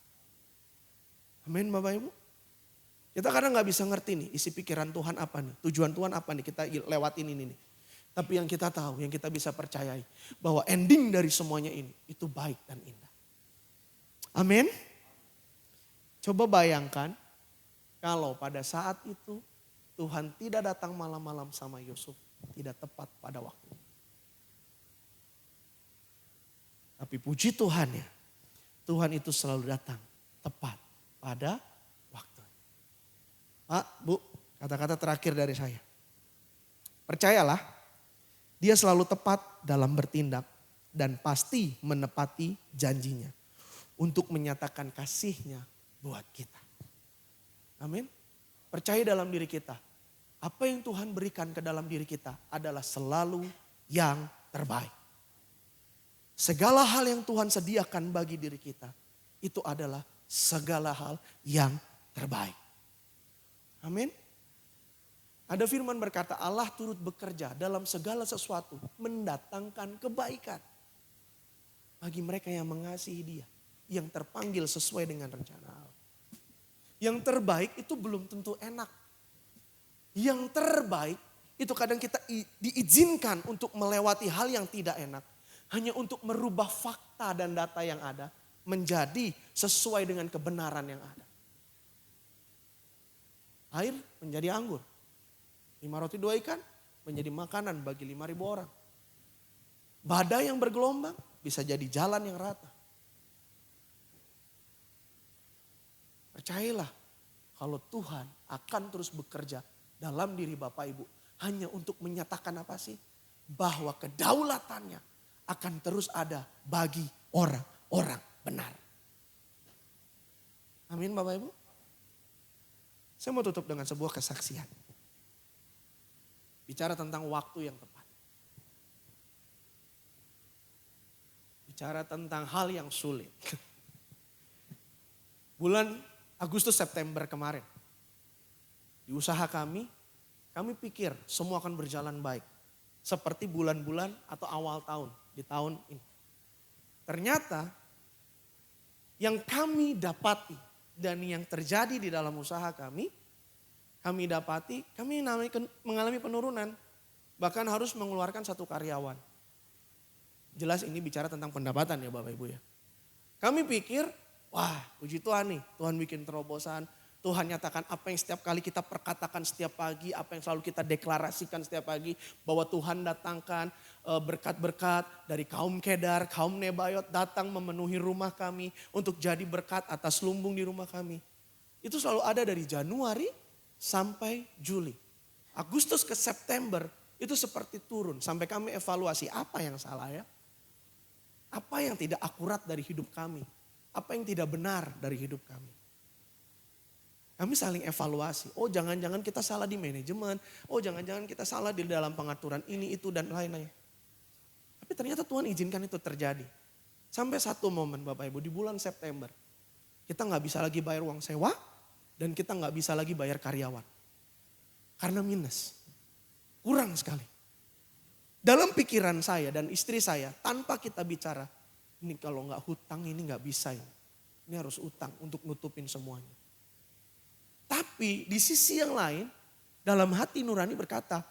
Amin Bapak Ibu. Kita kadang gak bisa ngerti nih isi pikiran Tuhan apa nih. Tujuan Tuhan apa nih kita lewatin ini nih. Tapi yang kita tahu, yang kita bisa percayai. Bahwa ending dari semuanya ini itu baik dan indah. Amin. Coba bayangkan kalau pada saat itu Tuhan tidak datang malam-malam sama Yusuf. Tidak tepat pada waktu. Tapi puji Tuhan ya, Tuhan itu selalu datang tepat pada waktu. Pak, Bu, kata-kata terakhir dari saya. Percayalah, Dia selalu tepat dalam bertindak dan pasti menepati janjinya untuk menyatakan kasih-Nya buat kita. Amin. Percaya dalam diri kita. Apa yang Tuhan berikan ke dalam diri kita adalah selalu yang terbaik. Segala hal yang Tuhan sediakan bagi diri kita, itu adalah segala hal yang terbaik. Amin. Ada firman berkata Allah turut bekerja dalam segala sesuatu mendatangkan kebaikan. Bagi mereka yang mengasihi Dia, yang terpanggil sesuai dengan rencana Allah. Yang terbaik itu belum tentu enak. Yang terbaik itu kadang kita diizinkan untuk melewati hal yang tidak enak. Hanya untuk merubah fakta dan data yang ada menjadi sesuai dengan kebenaran yang ada. Air menjadi anggur. 5 roti 2 ikan menjadi makanan bagi 5.000 orang. Badai yang bergelombang bisa jadi jalan yang rata. Percayalah kalau Tuhan akan terus bekerja dalam diri Bapak Ibu. Hanya untuk menyatakan apa sih? Bahwa kedaulatannya akan terus ada bagi orang-orang benar. Amin Bapak Ibu. Saya mau tutup dengan sebuah kesaksian. Bicara tentang waktu yang tepat. Bicara tentang hal yang sulit. Bulan Agustus September kemarin. Di usaha kami pikir semua akan berjalan baik. Seperti bulan-bulan atau awal tahun di tahun ini. Ternyata yang kami dapati dan yang terjadi di dalam usaha kami dapati kami mengalami penurunan. Bahkan harus mengeluarkan satu karyawan. Jelas ini bicara tentang pendapatan ya Bapak Ibu ya. Kami pikir, wah puji Tuhan nih, Tuhan bikin terobosan. Tuhan nyatakan apa yang setiap kali kita perkatakan setiap pagi, apa yang selalu kita deklarasikan setiap pagi. Bahwa Tuhan datangkan berkat-berkat dari kaum Kedar, kaum Nebayot datang memenuhi rumah kami. Untuk jadi berkat atas lumbung di rumah kami. Itu selalu ada dari Januari sampai Juli. Agustus ke September itu seperti turun. Sampai kami evaluasi apa yang salah ya. Apa yang tidak akurat dari hidup kami. Apa yang tidak benar dari hidup kami. Kami saling evaluasi. Oh jangan-jangan kita salah di manajemen. Oh jangan-jangan kita salah di dalam pengaturan ini, itu dan lain-lain. Tapi ternyata Tuhan izinkan itu terjadi. Sampai satu momen Bapak Ibu di bulan September. Kita gak bisa lagi bayar uang sewa. Dan kita gak bisa lagi bayar karyawan. Karena minus. Kurang sekali. Dalam pikiran saya dan istri saya tanpa kita bicara. Ini kalau gak hutang ini gak bisa ini. Ini harus utang untuk nutupin semuanya. Tapi di sisi yang lain, dalam hati nurani berkata,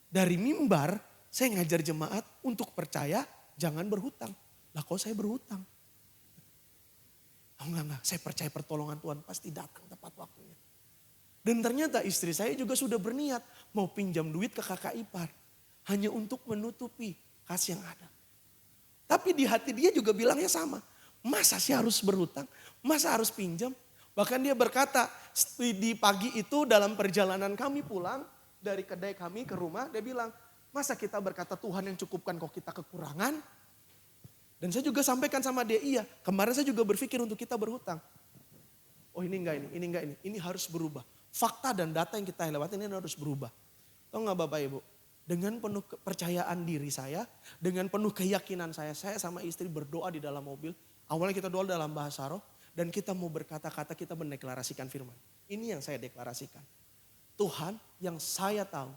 dari mimbar saya ngajar jemaat untuk percaya jangan berhutang. Lah kok saya berhutang? Oh enggak, saya percaya pertolongan Tuhan pasti datang tepat waktunya. Dan ternyata istri saya juga sudah berniat mau pinjam duit ke kakak ipar. Hanya untuk menutupi kas yang ada. Tapi di hati dia juga bilangnya sama. Masa sih harus berhutang? Masa harus pinjam? Bahkan dia berkata di pagi itu dalam perjalanan kami pulang dari kedai kami ke rumah. Dia bilang masa kita berkata Tuhan yang cukupkan kok kita kekurangan. Dan saya juga sampaikan sama dia iya kemarin saya juga berpikir untuk kita berhutang. Oh ini enggak ini. Ini harus berubah. Fakta dan data yang kita lewati ini harus berubah. Tahu enggak Bapak Ibu? Dengan penuh kepercayaan diri saya. Dengan penuh keyakinan saya sama istri berdoa di dalam mobil. Awalnya kita doa dalam bahasa roh. Dan kita mau berkata-kata, kita mendeklarasikan firman. Ini yang saya deklarasikan. Tuhan yang saya tahu,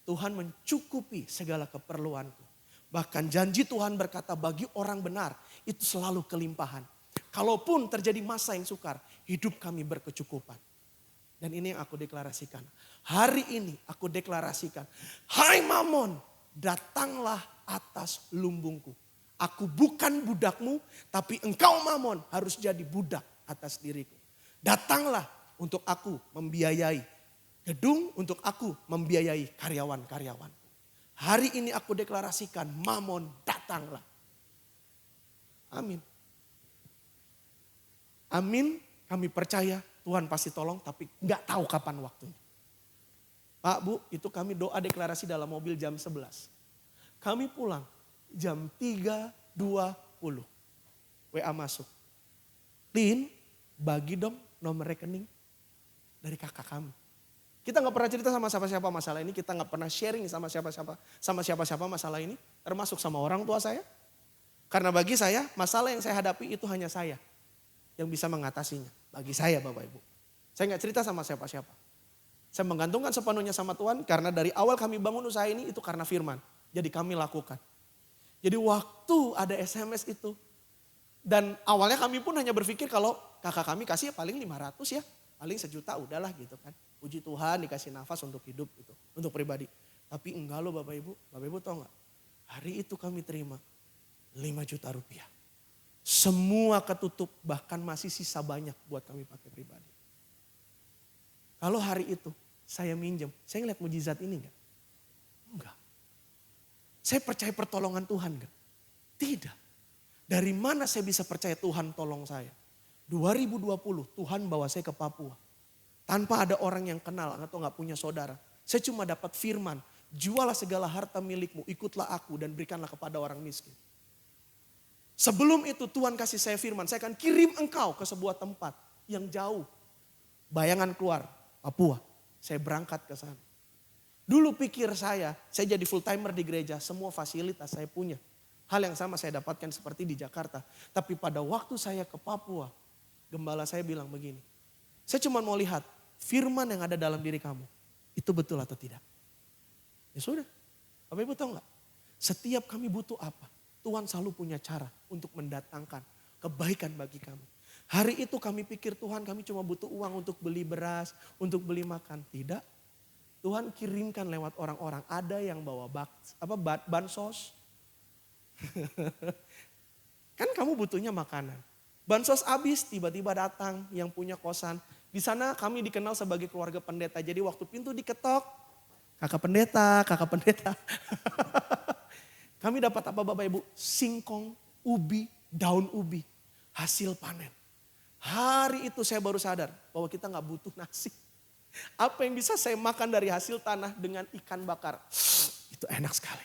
Tuhan mencukupi segala keperluanku. Bahkan janji Tuhan berkata bagi orang benar, itu selalu kelimpahan. Kalaupun terjadi masa yang sukar, hidup kami berkecukupan. Dan ini yang aku deklarasikan. Hari ini aku deklarasikan, hai Mamon, datanglah atas lumbungku. Aku bukan budakmu, tapi engkau Mamon harus jadi budak atas diriku. Datanglah untuk aku membiayai gedung, untuk aku membiayai karyawan-karyawan. Hari ini aku deklarasikan Mamon datanglah. Amin. Amin, kami percaya Tuhan pasti tolong tapi gak tahu kapan waktunya. Pak Bu, itu kami doa deklarasi dalam mobil jam 11. Kami pulang. Jam 3.20 WA masuk. Lin, bagi dong nomor rekening dari kakak kami. Kita gak pernah cerita sama siapa-siapa masalah ini. Kita gak pernah sharing sama siapa-siapa masalah ini. Termasuk sama orang tua saya. Karena bagi saya masalah yang saya hadapi itu hanya saya yang bisa mengatasinya. Bagi saya Bapak Ibu. Saya gak cerita sama siapa-siapa. Saya menggantungkan sepenuhnya sama Tuhan. Karena dari awal kami bangun usaha ini itu karena firman. Jadi kami lakukan. Jadi waktu ada SMS itu. Dan awalnya kami pun hanya berpikir kalau kakak kami kasih ya paling 500 ya. Paling 1 juta udahlah gitu kan. Puji Tuhan dikasih nafas untuk hidup gitu. Untuk pribadi. Tapi enggak loh Bapak Ibu. Bapak Ibu tahu enggak? Hari itu kami terima 5 juta rupiah. Semua ketutup bahkan masih sisa banyak buat kami pakai pribadi. Kalau hari itu saya minjem. Saya ngeliat mujizat ini enggak? Enggak. Saya percaya pertolongan Tuhan gak? Tidak. Dari mana saya bisa percaya Tuhan tolong saya? 2020 Tuhan bawa saya ke Papua. Tanpa ada orang yang kenal atau gak punya saudara. Saya cuma dapat firman. Jualah segala harta milikmu, ikutlah aku dan berikanlah kepada orang miskin. Sebelum itu Tuhan kasih saya firman. Saya akan kirim engkau ke sebuah tempat yang jauh. Bayangan keluar, Papua. Saya berangkat ke sana. Dulu pikir saya jadi full timer di gereja, semua fasilitas saya punya. Hal yang sama saya dapatkan seperti di Jakarta. Tapi pada waktu saya ke Papua, gembala saya bilang begini. Saya cuma mau lihat firman yang ada dalam diri kamu, itu betul atau tidak. Ya sudah, Bapak Ibu tahu gak? Setiap kami butuh apa, Tuhan selalu punya cara untuk mendatangkan kebaikan bagi kami. Hari itu kami pikir Tuhan kami cuma butuh uang untuk beli beras, untuk beli makan. Tidak. Tuhan kirimkan lewat orang-orang. Ada yang bawa bansos. Kan kamu butuhnya makanan. Bansos habis, tiba-tiba datang yang punya kosan. Di sana kami dikenal sebagai keluarga pendeta. Jadi waktu pintu diketok, kakak pendeta. Kami dapat apa Bapak Ibu? Singkong, ubi, daun ubi. Hasil panen. Hari itu saya baru sadar bahwa kita gak butuh nasi. Apa yang bisa saya makan dari hasil tanah dengan ikan bakar. Itu enak sekali.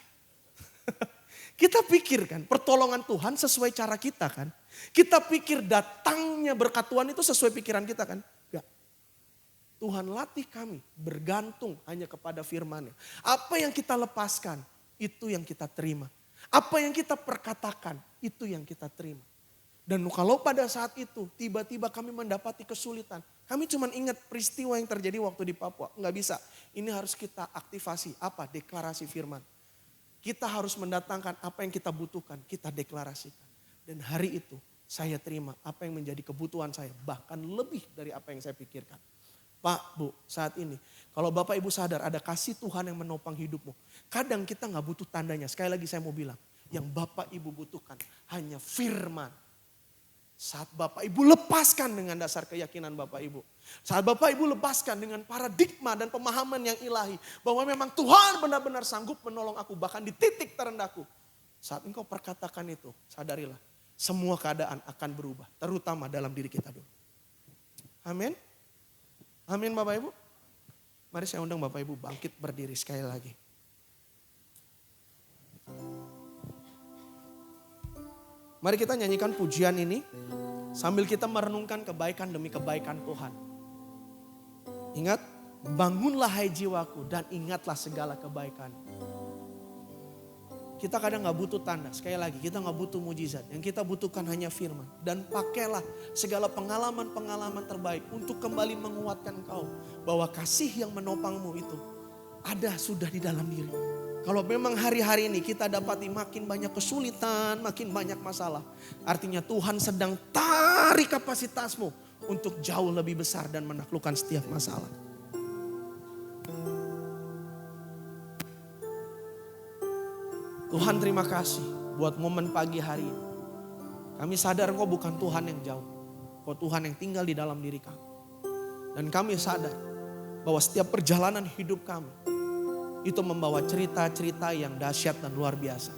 Kita pikir kan pertolongan Tuhan sesuai cara kita kan. Kita pikir datangnya berkat Tuhan itu sesuai pikiran kita kan. Enggak. Tuhan latih kami bergantung hanya kepada firman-Nya. Apa yang kita lepaskan itu yang kita terima. Apa yang kita perkatakan itu yang kita terima. Dan kalau pada saat itu tiba-tiba kami mendapati kesulitan. Kami cuma ingat peristiwa yang terjadi waktu di Papua. Enggak bisa. Ini harus kita aktivasi. Apa? Deklarasi firman. Kita harus mendatangkan apa yang kita butuhkan. Kita deklarasikan. Dan hari itu saya terima apa yang menjadi kebutuhan saya. Bahkan lebih dari apa yang saya pikirkan. Pak, Bu, saat ini. Kalau Bapak Ibu sadar ada kasih Tuhan yang menopang hidupmu. Kadang kita gak butuh tandanya. Sekali lagi saya mau bilang. Yang Bapak Ibu butuhkan hanya firman. Saat Bapak Ibu lepaskan dengan dasar keyakinan Bapak Ibu. Saat Bapak Ibu lepaskan dengan paradigma dan pemahaman yang ilahi. Bahwa memang Tuhan benar-benar sanggup menolong aku. Bahkan di titik terendahku. Saat engkau perkatakan itu, sadarilah. Semua keadaan akan berubah. Terutama dalam diri kita dulu. Amin. Amin Bapak Ibu. Mari saya undang Bapak Ibu bangkit berdiri sekali lagi. Mari kita nyanyikan pujian ini sambil kita merenungkan kebaikan demi kebaikan Tuhan. Ingat, bangunlah hai jiwaku dan ingatlah segala kebaikan. Kita kadang gak butuh tanda, sekali lagi kita gak butuh mujizat. Yang kita butuhkan hanya firman. Dan pakailah segala pengalaman-pengalaman terbaik untuk kembali menguatkan engkau. Bahwa kasih yang menopangmu itu ada sudah di dalam diri. Kalau memang hari-hari ini kita dapati makin banyak kesulitan, makin banyak masalah. Artinya Tuhan sedang tarik kapasitasmu untuk jauh lebih besar dan menaklukkan setiap masalah. Tuhan terima kasih buat momen pagi hari ini. Kami sadar Engkau bukan Tuhan yang jauh. Engkau Tuhan yang tinggal di dalam diri kami. Dan kami sadar bahwa setiap perjalanan hidup kami itu membawa cerita-cerita yang dahsyat dan luar biasa.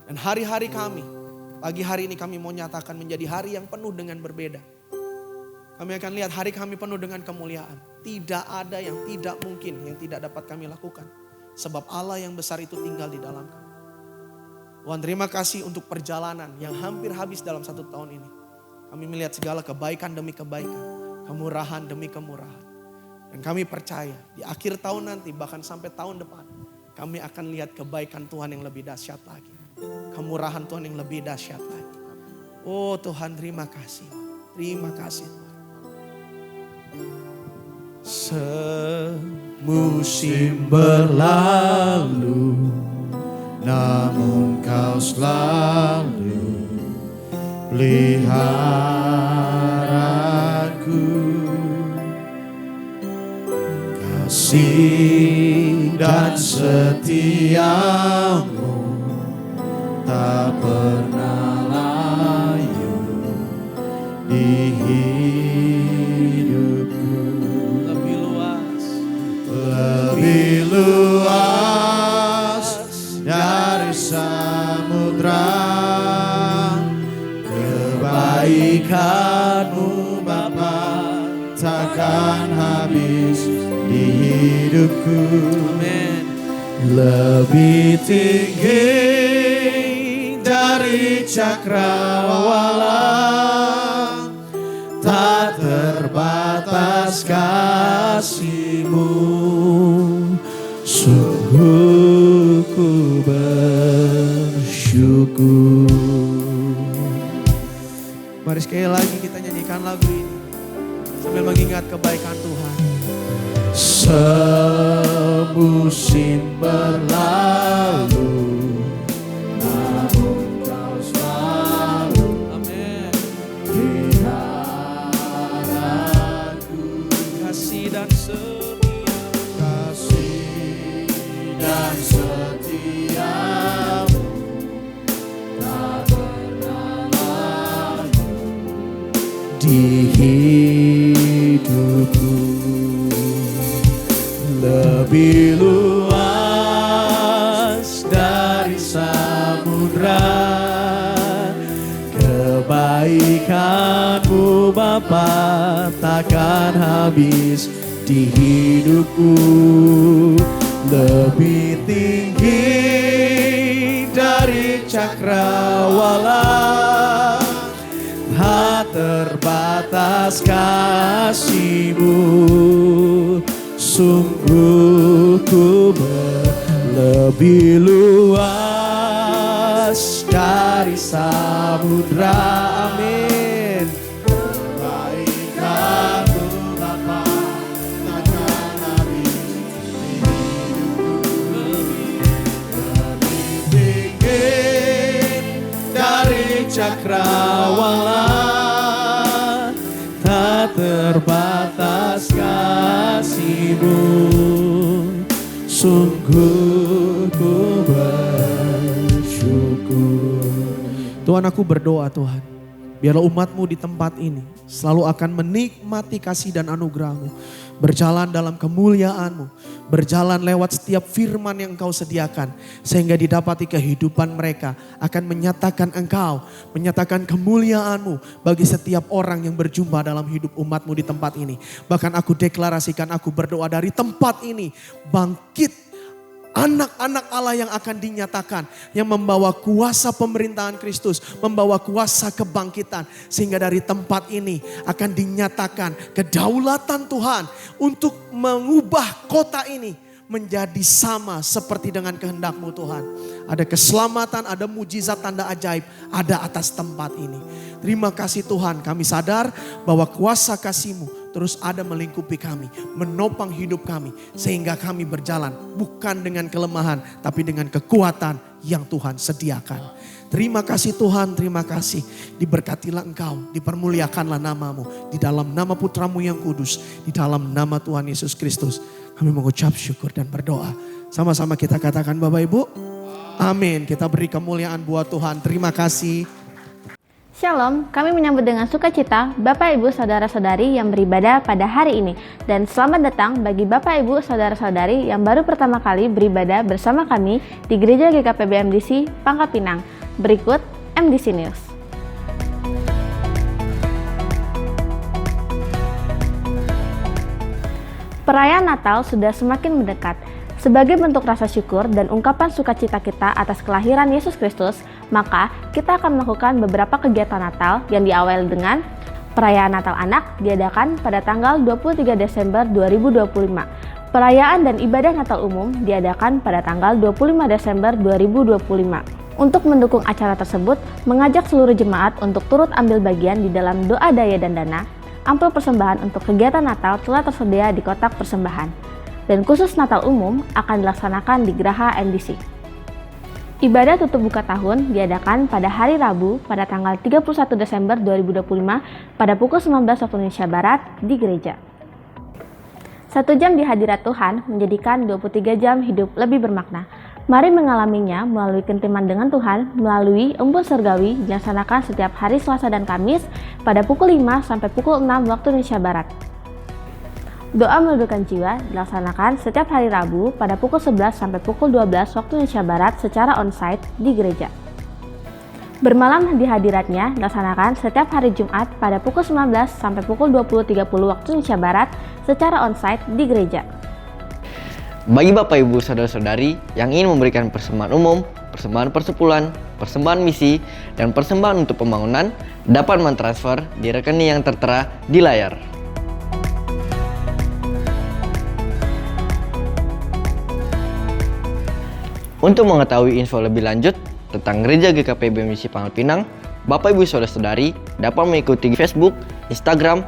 Dan hari-hari kami, pagi hari ini kami mau nyatakan menjadi hari yang penuh dengan berbeda. Kami akan lihat hari kami penuh dengan kemuliaan. Tidak ada yang tidak mungkin, yang tidak dapat kami lakukan. Sebab Allah yang besar itu tinggal di dalam kami. Tuhan terima kasih untuk perjalanan yang hampir habis dalam 1 tahun ini. Kami melihat segala kebaikan demi kebaikan, kemurahan demi kemurahan. Dan kami percaya di akhir tahun nanti bahkan sampai tahun depan kami akan lihat kebaikan Tuhan yang lebih dahsyat lagi. Kemurahan Tuhan yang lebih dahsyat lagi. Oh Tuhan terima kasih. Terima kasih Tuhan. Semusim berlalu, namun Kau selalu peliharaku. Kasih dan setiamu tak pernah layu di hidupku. Lebih luas dari samudra, kebaikan-Mu Bapa takkan habis di hidupku. Amin. Lebih tinggi dari cakrawala, tak terbatas kasih-Mu. Sungguh ku bersyukur. Mari sekali lagi kita nyanyikan lagu ini sambil mengingat kebaikan Tuhan. Semusim berlalu, namun Kau selalu peliharaku. Kasih dan setia, setiamu tak pernah lalu di hidupku. Lebih luas dari samudra kebaikan-Mu Bapa takkan habis di hidupku. Lebih tinggi dari cakrawala, tak terbatas kasih-Mu. Sungguh ku lebih luas dari samudra. Amin. Kebaikan-Mu Bapa takkan habis di hidupku. Lebih tinggi dari cakrawala, tak terbatas kasih-Mu. Sungguh ku bersyukur. Tuhan, aku berdoa Tuhan, biarlah umat-Mu di tempat ini selalu akan menikmati kasih dan anugerah-Mu, berjalan dalam kemuliaan-Mu, berjalan lewat setiap firman yang Engkau sediakan, sehingga didapati kehidupan mereka akan menyatakan Engkau, menyatakan kemuliaan-Mu bagi setiap orang yang berjumpa dalam hidup umat-Mu di tempat ini. Bahkan aku deklarasikan, aku berdoa dari tempat ini bangkit anak-anak Allah yang akan dinyatakan, yang membawa kuasa pemerintahan Kristus, membawa kuasa kebangkitan. Sehingga dari tempat ini akan dinyatakan kedaulatan Tuhan untuk mengubah kota ini menjadi sama seperti dengan kehendak-Mu Tuhan. Ada keselamatan, ada mujizat, tanda ajaib, ada atas tempat ini. Terima kasih Tuhan, kami sadar bahwa kuasa kasih-Mu terus ada melingkupi kami, menopang hidup kami. Sehingga kami berjalan bukan dengan kelemahan, tapi dengan kekuatan yang Tuhan sediakan. Terima kasih Tuhan, terima kasih. Diberkatilah Engkau, dipermuliakanlah nama-Mu. Di dalam nama Putra-Mu yang kudus, di dalam nama Tuhan Yesus Kristus. Kami mengucap syukur dan berdoa. Sama-sama kita katakan Bapak Ibu. Amin. Kita beri kemuliaan buat Tuhan. Terima kasih. Shalom, kami menyambut dengan sukacita Bapak Ibu Saudara-saudari yang beribadah pada hari ini. Dan selamat datang bagi Bapak Ibu Saudara-saudari yang baru pertama kali beribadah bersama kami di Gereja GKPB MDC Pangkal Pinang. Berikut MDC News. Perayaan Natal sudah semakin mendekat. Sebagai bentuk rasa syukur dan ungkapan sukacita kita atas kelahiran Yesus Kristus, maka kita akan melakukan beberapa kegiatan Natal yang diawali dengan perayaan Natal Anak diadakan pada tanggal 23 Desember 2025. Perayaan dan ibadah Natal umum diadakan pada tanggal 25 Desember 2025. Untuk mendukung acara tersebut, mengajak seluruh jemaat untuk turut ambil bagian di dalam doa daya dan dana. Amplop persembahan untuk kegiatan Natal telah tersedia di kotak persembahan. Dan khusus Natal umum akan dilaksanakan di Geraha MDC. Ibadah tutup buka tahun diadakan pada hari Rabu pada tanggal 31 Desember 2025 pada pukul 19 waktu Indonesia Barat di gereja. 1 jam di hadirat Tuhan menjadikan 23 jam hidup lebih bermakna. Mari mengalaminya melalui keintiman dengan Tuhan melalui embun surgawi dilaksanakan setiap hari Selasa dan Kamis pada pukul 5 sampai pukul 6 waktu Indonesia Barat. Doa meneduhkan jiwa dilaksanakan setiap hari Rabu pada pukul 11 sampai pukul 12 waktu Indonesia Barat secara onsite di gereja. Bermalam di hadiratnya dilaksanakan setiap hari Jumat pada pukul 19 sampai pukul 20.30 waktu Indonesia Barat secara onsite di gereja. Bagi Bapak Ibu Saudara-saudari yang ingin memberikan persembahan umum, persembahan persepuluhan, persembahan misi, dan persembahan untuk pembangunan, dapat mentransfer di rekening yang tertera di layar. Untuk mengetahui info lebih lanjut tentang Gereja GKPB MDC Pangkal Pinang, Bapak Ibu Saudara-saudari dapat mengikuti Facebook, Instagram,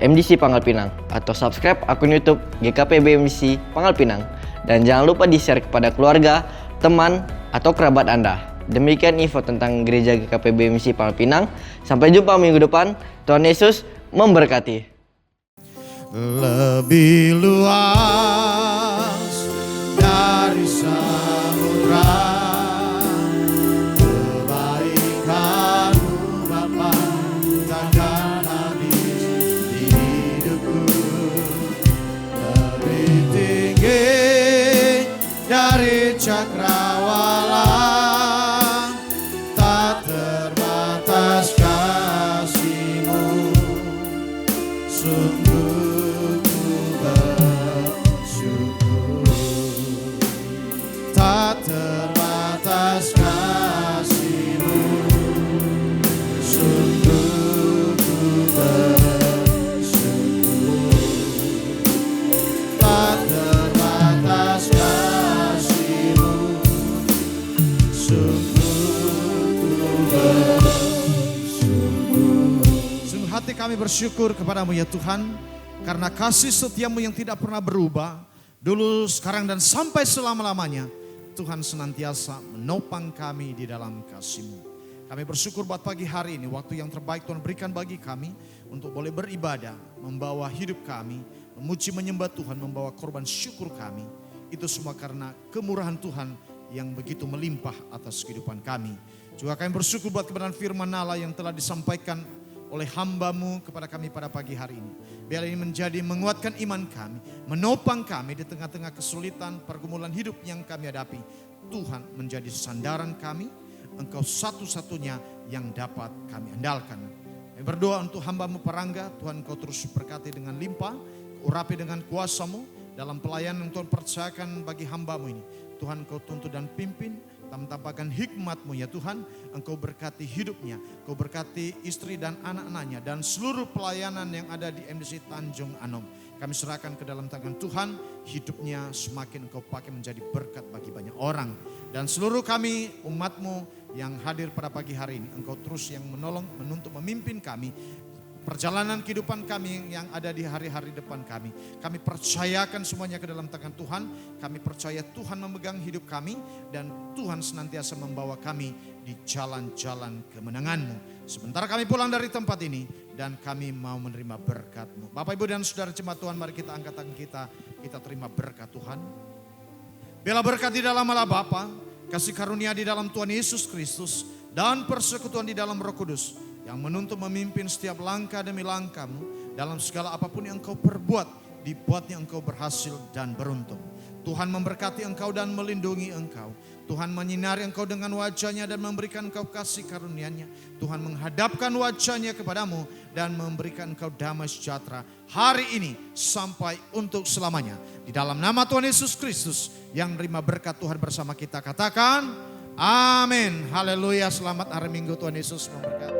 MDC Pangkal Pinang atau subscribe akun YouTube GKPB MDC Pangkal Pinang. Dan jangan lupa di-share kepada keluarga, teman, atau kerabat Anda. Demikian info tentang Gereja GKPB MDC Pangkal Pinang. Sampai jumpa minggu depan. Tuhan Yesus memberkati. Lebih luas dari samudra awalan, tak terbatas kasih-Mu. Sungguh ku bersyukur, tak terbatas kasih-Mu. Sungguh ku bersyukur, tak terbatas kasih-Mu. Sungguh ku bersyukur. Sungguh hati kami bersyukur kepadamu ya Tuhan, karena kasih setiamu yang tidak pernah berubah, dulu, sekarang, dan sampai selama-lamanya. Tuhan senantiasa menopang kami di dalam kasih-Mu. Kami bersyukur buat pagi hari ini, waktu yang terbaik Tuhan berikan bagi kami untuk boleh beribadah, membawa hidup kami, memuji menyembah Tuhan, membawa korban syukur kami. Itu semua karena kemurahan Tuhan yang begitu melimpah atas kehidupan kami. Juga kami bersyukur buat kebenaran firman Allah yang telah disampaikan oleh hamba-Mu kepada kami pada pagi hari ini. Biar ini menjadi menguatkan iman kami, menopang kami di tengah-tengah kesulitan pergumulan hidup yang kami hadapi. Tuhan menjadi sandaran kami, Engkau satu-satunya yang dapat kami andalkan. Kami berdoa untuk hamba-Mu Parangga, Tuhan Engkau terus berkati dengan limpah, urapi dengan kuasa-Mu dalam pelayanan yang Tuhan percayakan bagi hamba-Mu ini. Tuhan Engkau tuntun dan pimpin, tampakkan hikmat-Mu ya Tuhan. Engkau berkati hidupnya, Engkau berkati istri dan anak-anaknya, dan seluruh pelayanan yang ada di MDC Tanjung Anom. Kami serahkan ke dalam tangan Tuhan, hidupnya semakin Engkau pakai menjadi berkat bagi banyak orang. Dan seluruh kami umat-Mu yang hadir pada pagi hari ini, Engkau terus yang menolong, menuntun, memimpin kami. Perjalanan kehidupan kami yang ada di hari-hari depan kami. Kami percayakan semuanya ke dalam tangan Tuhan. Kami percaya Tuhan memegang hidup kami dan Tuhan senantiasa membawa kami di jalan-jalan kemenangan-Mu. Sebentar kami pulang dari tempat ini dan kami mau menerima berkat-Mu. Bapak, Ibu, dan Saudara jemaat Tuhan, mari kita angkat tangan kita terima berkat Tuhan. Biarlah berkat di dalam Allah Bapa, kasih karunia di dalam Tuhan Yesus Kristus, dan persekutuan di dalam Roh Kudus yang menuntun memimpin setiap langkah demi langkah-Mu dalam segala apapun yang Engkau perbuat, dibuatnya Engkau berhasil dan beruntung. Tuhan memberkati engkau dan melindungi engkau. Tuhan menyinari engkau dengan wajah-Nya dan memberikan engkau kasih karunia-Nya. Tuhan menghadapkan wajah-Nya kepadamu dan memberikan engkau damai sejahtera hari ini sampai untuk selamanya. Di dalam nama Tuhan Yesus Kristus yang menerima berkat Tuhan bersama kita, katakan amin. Haleluya, selamat hari Minggu, Tuhan Yesus memberkati.